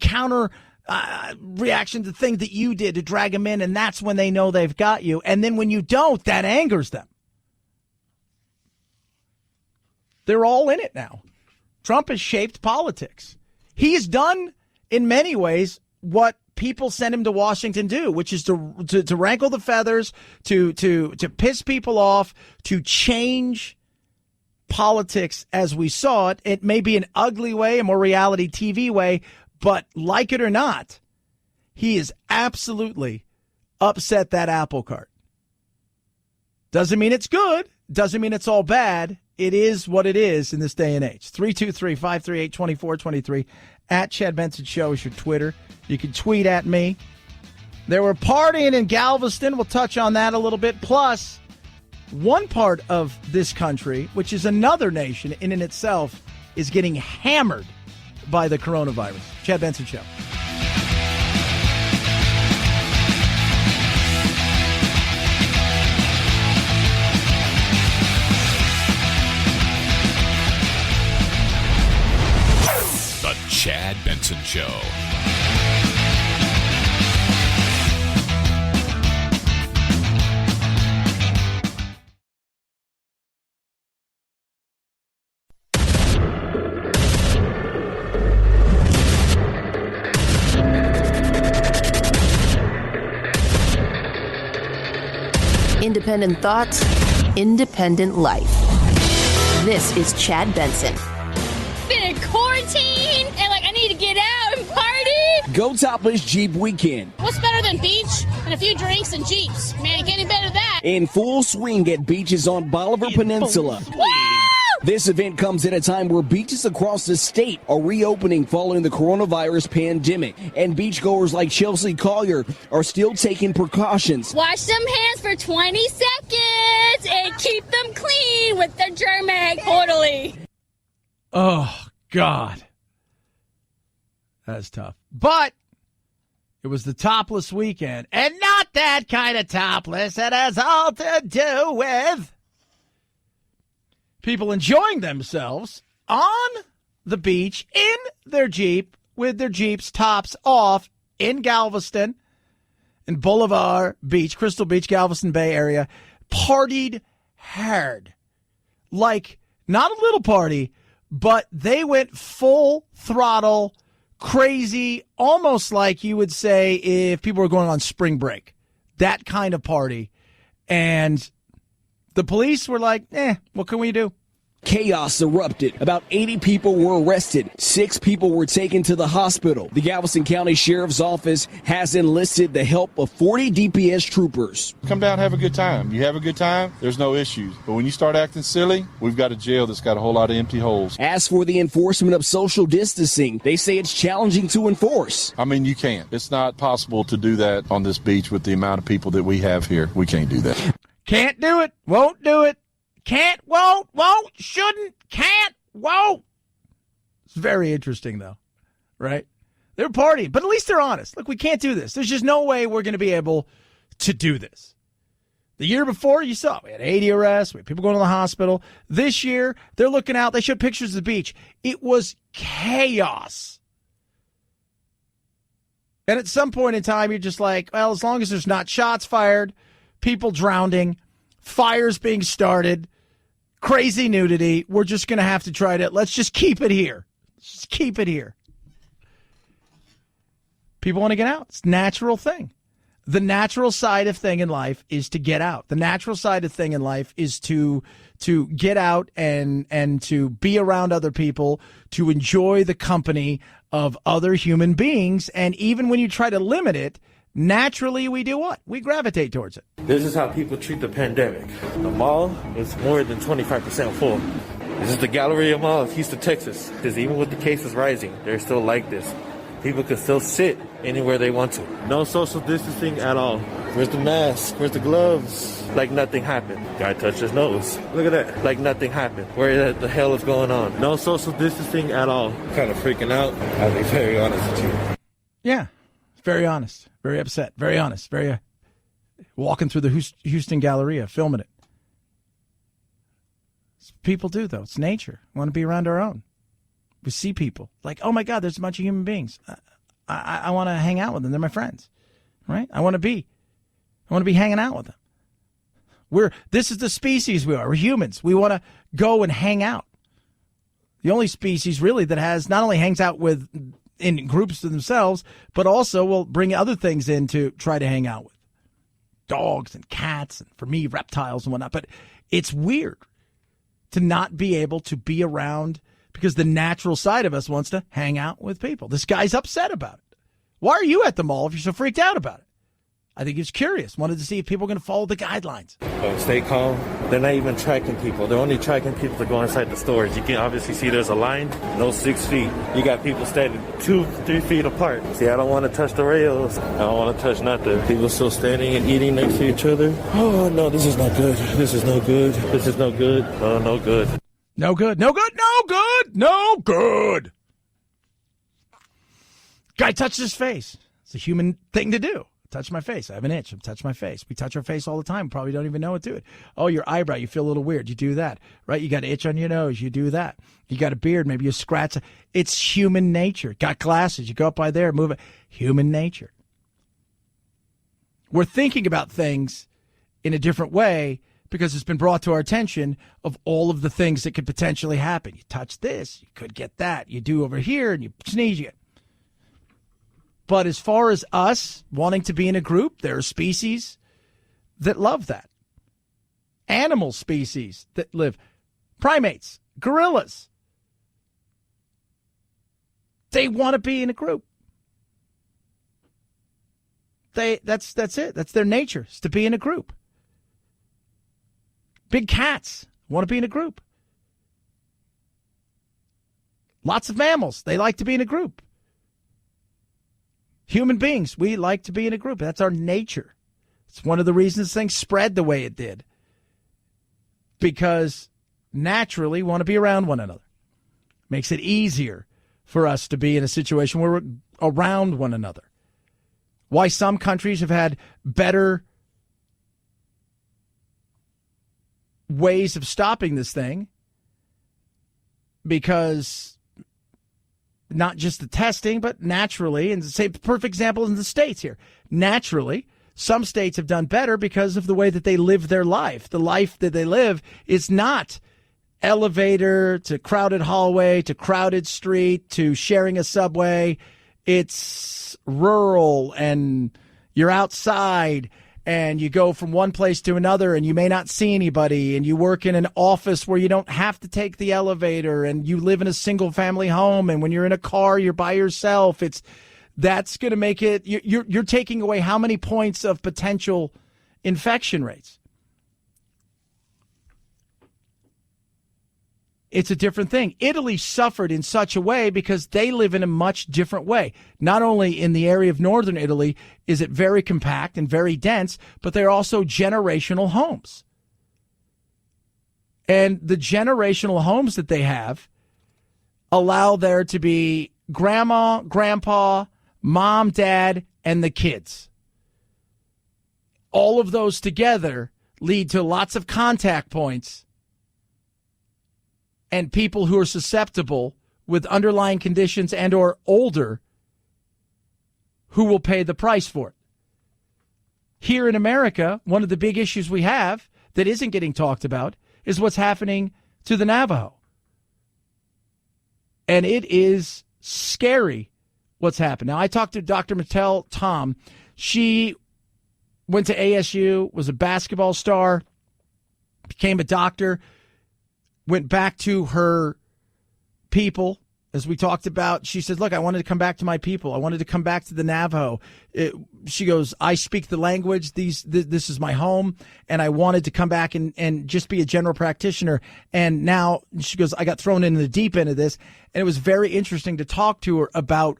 counter reaction to the thing that you did to drag them in, and that's when they know they've got you. And then when you don't, that angers them. They're all in it now. Trump has shaped politics. He's done, in many ways, what people sent him to Washington do, which is to rankle the feathers, to piss people off, to change politics as we saw it. It may be an ugly way, a more reality TV way, but like it or not, he is absolutely upset that apple cart. Doesn't mean it's good. Doesn't mean it's all bad. It is what it is in this day and age. 323-538-2423. At Chad Benson Show is your Twitter. You can tweet at me. They were partying in Galveston. We'll touch on that a little bit. Plus, one part of this country, which is another nation in and itself, is getting hammered by the coronavirus. Chad Benson Show. The Chad Benson Show. Independent thoughts, independent life. This is Chad Benson. Been in quarantine and I need to get out and party. Go Topless Jeep Weekend. What's better than beach and a few drinks and Jeeps? Man, get any better than that. In full swing at beaches on Bolivar Peninsula. This event comes at a time where beaches across the state are reopening following the coronavirus pandemic, and beachgoers like Chelsea Collier are still taking precautions. Wash them hands for 20 seconds and keep them clean with the Germ-Mag totally. Oh, God. That's tough. But it was the topless weekend, and not that kind of topless. It has all to do with people enjoying themselves on the beach in their Jeep with their Jeeps tops off in Galveston and Boulevard Beach, Crystal Beach, Galveston Bay area, partied hard. Like, not a little party, but they went full throttle, crazy, almost like you would say if people were going on spring break. That kind of party. And the police were like, what can we do? Chaos erupted. About 80 people were arrested. 6 people were taken to the hospital. The Galveston County Sheriff's Office has enlisted the help of 40 DPS troopers. Come down, have a good time. You have a good time, there's no issues. But when you start acting silly, we've got a jail that's got a whole lot of empty holes. As for the enforcement of social distancing, they say it's challenging to enforce. I mean, you can't. It's not possible to do that on this beach with the amount of people that we have here. We can't do that. Can't do it. Won't do it. Can't, won't, shouldn't, can't, won't. It's very interesting, though, right? They're partying, but at least they're honest. Look, we can't do this. There's just no way we're going to be able to do this. The year before, you saw, we had 80 arrests, we had people going to the hospital. This year, they're looking out. They showed pictures of the beach. It was chaos. And at some point in time, you're just like, well, as long as there's not shots fired, people drowning, fires being started, crazy nudity, we're just going to have to try to, let's just keep it here. Just keep it here. People want to get out. It's a natural thing. The natural side of thing in life is to get out. The natural side of thing in life is to get out and to be around other people, to enjoy the company of other human beings. And even when you try to limit it, naturally, we do what? We gravitate towards it. This is how people treat the pandemic. The mall is more than 25% full. This is the Galleria Mall of Houston, Texas. Because even with the cases rising, they're still like this. People can still sit anywhere they want to. No social distancing at all. Where's the mask? Where's the gloves? Like nothing happened. Guy touched his nose. Look at that. Like nothing happened. Where the hell is going on? No social distancing at all. Kind of freaking out. I'll be very honest with you. Yeah, very honest. Very upset. Very honest. Very walking through the Houston Galleria, filming it. People do, though. It's nature. We want to be around our own. We see people like, oh my God, there's a bunch of human beings. I want to hang out with them. They're my friends, right? I want to be hanging out with them. This is the species we are. We're humans. We want to go and hang out. The only species really that has not only hangs out with in groups to themselves, but also will bring other things in to try to hang out with. Dogs and cats and for me, reptiles and whatnot. But it's weird to not be able to be around because the natural side of us wants to hang out with people. This guy's upset about it. Why are you at the mall if you're so freaked out about it? I think he's curious. Wanted to see if people are going to follow the guidelines. Stay calm. They're not even tracking people. They're only tracking people to go inside the stores. You can obviously see there's a line, no 6 feet. You got people standing 2-3 feet apart. See, I don't want to touch the rails. I don't want to touch nothing. People still standing and eating next to each other. Oh, no, this is not good. This is no good. This is no good. Oh, no good. No good. No good. No good. No good. Guy touched his face. It's a human thing to do. Touch my face. I have an itch. Touch my face. We touch our face all the time. Probably don't even know what to do it. Oh, your eyebrow. You feel a little weird. You do that, right? You got an itch on your nose. You do that. You got a beard. Maybe you scratch. It's human nature. Got glasses. You go up by there, move it. Human nature. We're thinking about things in a different way because it's been brought to our attention of all of the things that could potentially happen. You touch this, you could get that. You do over here and you sneeze, you get. But as far as us wanting to be in a group, there are species that love that. Animal species that live. Primates, gorillas. They want to be in a group. That's it. That's their nature, is to be in a group. Big cats want to be in a group. Lots of mammals, they like to be in a group. Human beings, we like to be in a group. That's our nature. It's one of the reasons things spread the way it did. Because naturally we want to be around one another. Makes it easier for us to be in a situation where we're around one another. Why some countries have had better ways of stopping this thing. Because not just the testing, but naturally, and say the perfect example in the states here. Naturally, some states have done better because of the way that they live their life. The life that they live is not elevator to crowded hallway to crowded street to sharing a subway. It's rural and you're outside and you go from one place to another and you may not see anybody, and you work in an office where you don't have to take the elevator, and you live in a single family home, and when you're in a car, you're by yourself. That's going to make it, you're taking away how many points of potential infection rates. It's a different thing. Italy suffered in such a way because they live in a much different way. Not only in the area of northern Italy is it very compact and very dense, but they're also generational homes. And the generational homes that they have allow there to be grandma, grandpa, mom, dad, and the kids. All of those together lead to lots of contact points and people who are susceptible with underlying conditions and or older who will pay the price for it. Here in America, one of the big issues we have that isn't getting talked about is what's happening to the Navajo. And it is scary what's happened. Now, I talked to Dr. Mattel Tom. She went to ASU, was a basketball star, became a doctor, went back to her people As we talked about, she said, look, I wanted to come back to my people. I wanted to come back to the Navajo. She goes, I speak the language. This is my home. And I wanted to come back and just be a general practitioner. And now she goes, I got thrown into the deep end of this. And it was very interesting to talk to her about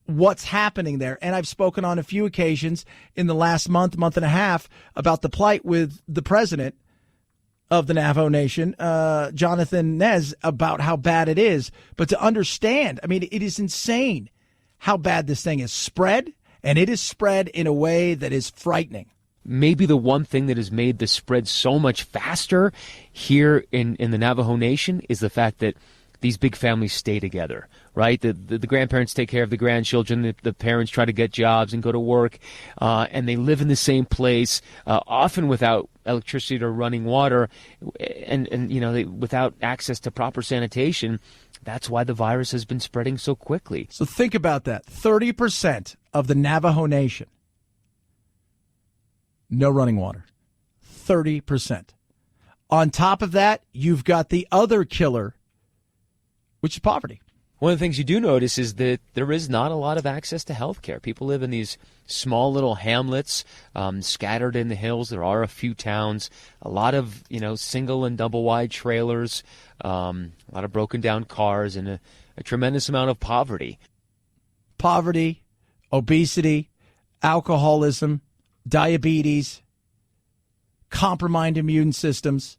what's happening there. And I've spoken on a few occasions in the last month and a half about the plight with the president of the Navajo Nation, Jonathan Nez, about how bad it is. But to understand, I mean, it is insane how bad this thing is spread, and it is spread in a way that is frightening. Maybe the one thing that has made the spread so much faster here in the Navajo Nation is the fact that these big families stay together, right? The grandparents take care of the grandchildren. The parents try to get jobs and go to work, and they live in the same place, often without electricity or running water, and without access to proper sanitation. That's why the virus has been spreading so quickly. So think about that. 30% of the Navajo Nation, no running water. 30%. On top of that, you've got the other killer, which is poverty. One of the things you do notice is that there is not a lot of access to health care. People live in these small little hamlets scattered in the hills. There are a few towns, a lot of single and double wide trailers, a lot of broken down cars, and a tremendous amount of poverty. Poverty, obesity, alcoholism, diabetes, compromised immune systems,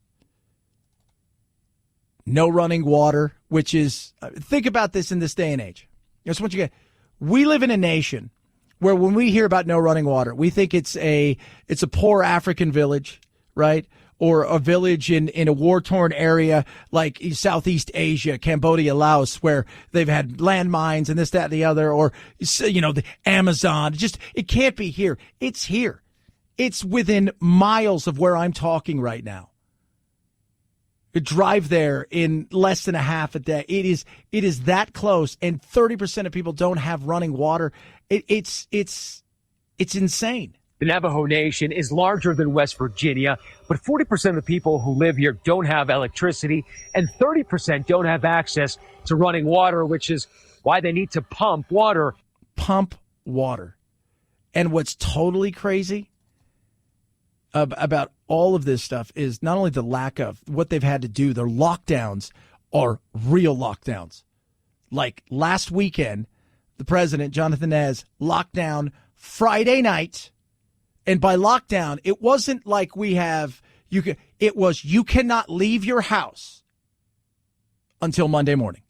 no running water, which is, think about this in this day and age. That's what you get. We live in a nation where when we hear about no running water, we think it's a poor African village, right? Or a village in a war-torn area like Southeast Asia, Cambodia, Laos, where they've had landmines and this, that, and the other, or, the Amazon. It can't be here. It's here. It's within miles of where I'm talking right now. You drive there in less than a half a day. It is that close, and 30% of people don't have running water. It's insane. The Navajo Nation is larger than West Virginia, but 40% of the people who live here don't have electricity, and 30% don't have access to running water, which is why they need to pump water. Pump water. And what's totally crazy about all of this stuff is not only the lack of what they've had to do, their lockdowns are real lockdowns. Like last weekend, the president, Jonathan Nez, locked down Friday night. And by lockdown, it wasn't like you cannot leave your house until Monday morning.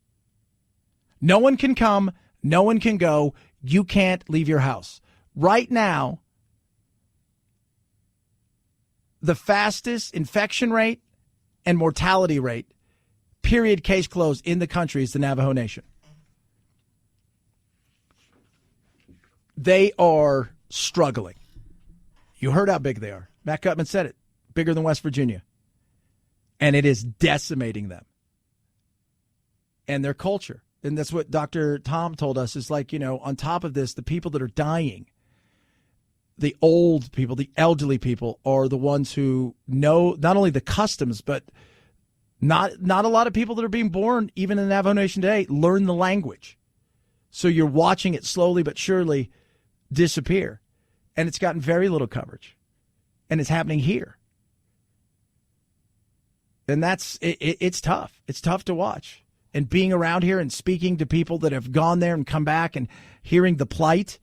No one can come. No one can go. You can't leave your house. Right now, the fastest infection rate and mortality rate, period, case closed, in the country is the Navajo Nation. They are struggling. You heard how big they are. Matt Gutman said it. Bigger than West Virginia. And it is decimating them. And their culture. And that's what Dr. Tom told us is like, on top of this, the people that are dying, the old people, the elderly people are the ones who know not only the customs, but not a lot of people that are being born, even in the Navajo Nation today, learn the language. So you're watching it slowly but surely disappear. And it's gotten very little coverage. And it's happening here. And it's tough. It's tough to watch. And being around here and speaking to people that have gone there and come back and hearing the plight,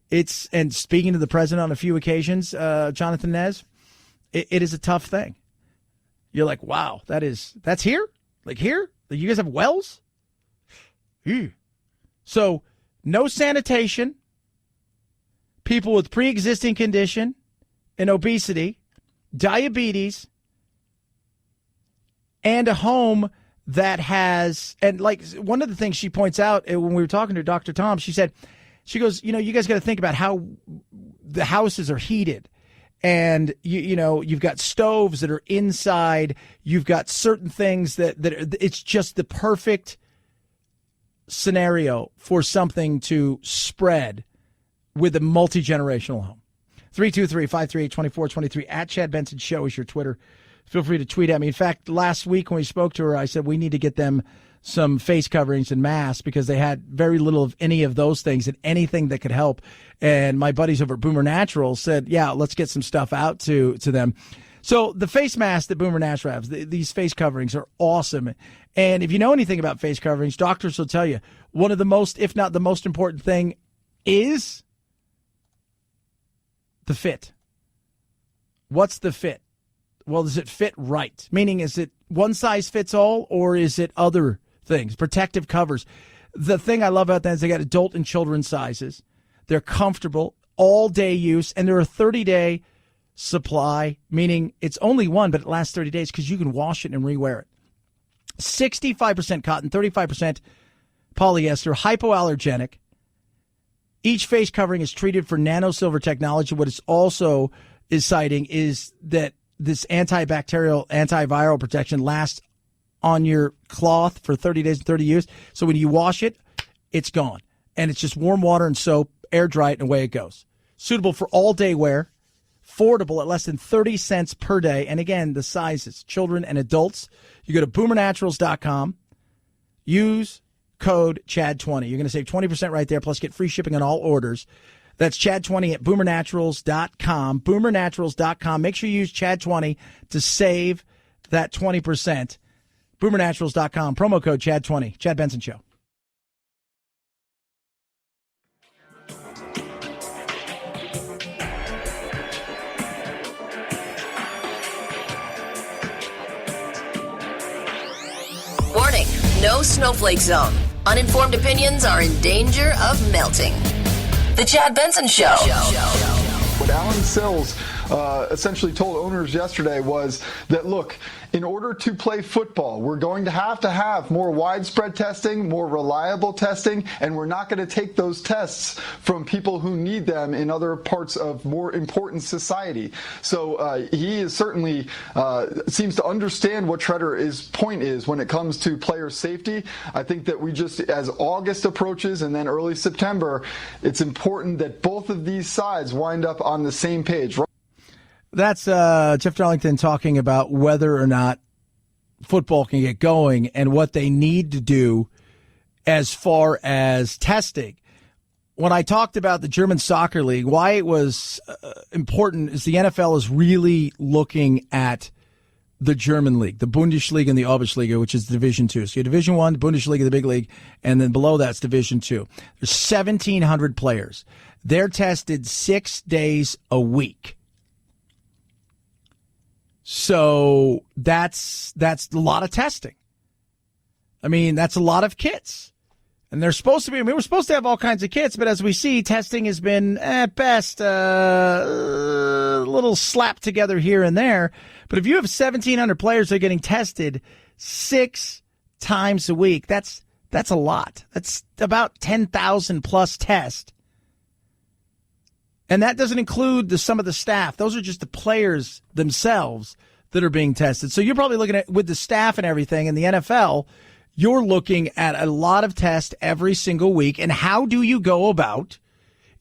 and speaking to the president on a few occasions, Jonathan Nez, it is a tough thing. You're like, wow, that's here? Like here? Like you guys have wells? Ew. So no sanitation, people with pre-existing condition and obesity, diabetes, and a home that has, and like one of the things she points out when we were talking to Dr. Tom, she goes, you guys got to think about how the houses are heated. And, you've got stoves that are inside. You've got certain things that it's just the perfect scenario for something to spread with a multi-generational home. 323-538-2423 at Chad Benson Show is your Twitter. Feel free to tweet at me. In fact, last week when we spoke to her, I said we need to get them some face coverings and masks because they had very little of any of those things and anything that could help. And my buddies over at Boomer Naturals said, yeah, let's get some stuff out to them. So the face mask that Boomer Naturals has, these face coverings are awesome. And if you know anything about face coverings, doctors will tell you one of the most, if not the most important thing is the fit. What's the fit? Well, does it fit right? Meaning, is it one size fits all or is it other things? Protective covers. The thing I love about that is they got adult and children's sizes. They're comfortable, all-day use, and they're a 30-day supply, meaning it's only one, but it lasts 30 days because you can wash it and rewear it. 65% cotton, 35% polyester, hypoallergenic. Each face covering is treated for nanosilver technology. What it's also is citing is that this antibacterial, antiviral protection lasts on your cloth for 30 days and 30 years. So when you wash it, it's gone. And it's just warm water and soap, air dry it, and away it goes. Suitable for all-day wear. Affordable at less than 30 cents per day. And again, the sizes, children and adults. You go to boomernaturals.com. Use code CHAD20. You're going to save 20% right there, plus get free shipping on all orders. That's CHAD20 at boomernaturals.com. Boomernaturals.com. Make sure you use CHAD20 to save that 20%. Boomernaturals.com. Promo code CHAD20. Chad Benson Show. Warning, no snowflake zone. Uninformed opinions are in danger of melting. The Chad Benson Show. What Alan Sills essentially told owners yesterday was that, look, in order to play football, we're going to have more widespread testing, more reliable testing, and we're not going to take those tests from people who need them in other parts of more important society. So he is certainly seems to understand what Shredder's point is when it comes to player safety. I think that we just, as August approaches and then early September, it's important that both of these sides wind up on the same page. That's Jeff Darlington talking about whether or not football can get going and what they need to do as far as testing. When I talked about the German Soccer League, why it was important is the NFL is really looking at the German league, the Bundesliga and the Oberliga, which is Division 2. So you have Division 1, Bundesliga, the big league, and then below that's Division 2. There's 1,700 players. They're tested 6 days a week. So that's a lot of testing. I mean, that's a lot of kits. And they're supposed to be, we're supposed to have all kinds of kits, but as we see, testing has been, at best, a little slapped together here and there. But if you have 1,700 players that are getting tested 6 times a week, that's a lot. That's about 10,000 plus tests. And that doesn't include some of the staff. Those are just the players themselves that are being tested. So you're probably looking at, with the staff and everything in the NFL, you're looking at a lot of tests every single week. And how do you go about,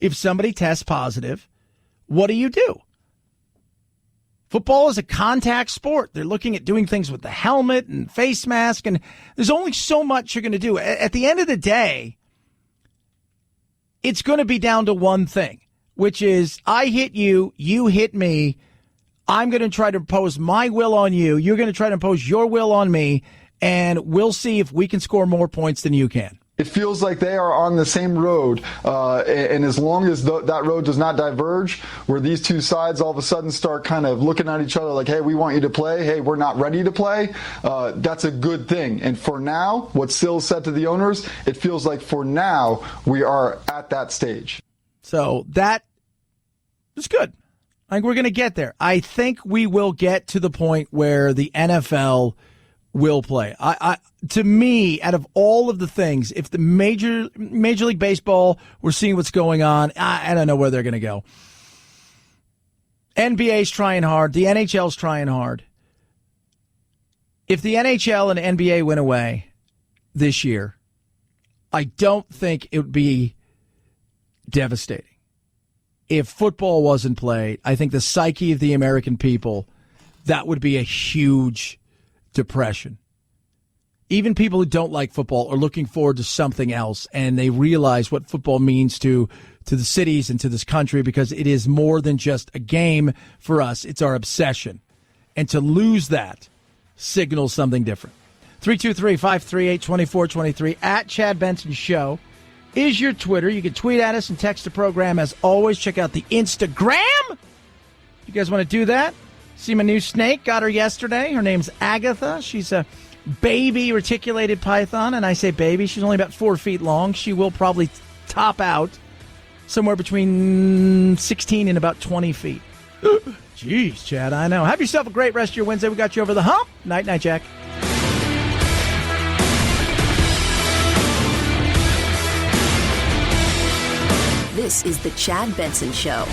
if somebody tests positive, what do you do? Football is a contact sport. They're looking at doing things with the helmet and face mask, and there's only so much you're going to do. At the end of the day, it's going to be down to one thing, which is I hit you, you hit me. I'm going to try to impose my will on you. You're going to try to impose your will on me, and we'll see if we can score more points than you can. It feels like they are on the same road, and as long as that road does not diverge, where these two sides all of a sudden start kind of looking at each other like, hey, we want you to play, hey, we're not ready to play, that's a good thing. And for now, what Sills said to the owners, it feels like for now we are at that stage. So that is good. I think we're going to get there. I think we will get to the point where the NFL will play. To me, out of all of the things, if the Major League Baseball, we're seeing what's going on, I don't know where they're going to go. NBA's trying hard. The NHL's trying hard. If the NHL and NBA went away this year, I don't think it would be devastating. If football wasn't played, I think the psyche of the American people, that would be a huge depression. Even people who don't like football are looking forward to something else, and they realize what football means to the cities and to this country, because it is more than just a game for us. It's our obsession. And to lose that signals something different. 323-538-2423 at Chad Benson Show is your Twitter. You can tweet at us and text the program. As always, check out the Instagram. You guys want to do that? See my new snake. Got her yesterday. Her name's Agatha. She's a baby reticulated python. And I say baby. She's only about 4 feet long. She will probably top out somewhere between 16 and about 20 feet. Jeez, Chad, I know. Have yourself a great rest of your Wednesday. We got you over the hump. Night, night, Jack. This is the Chad Benson Show.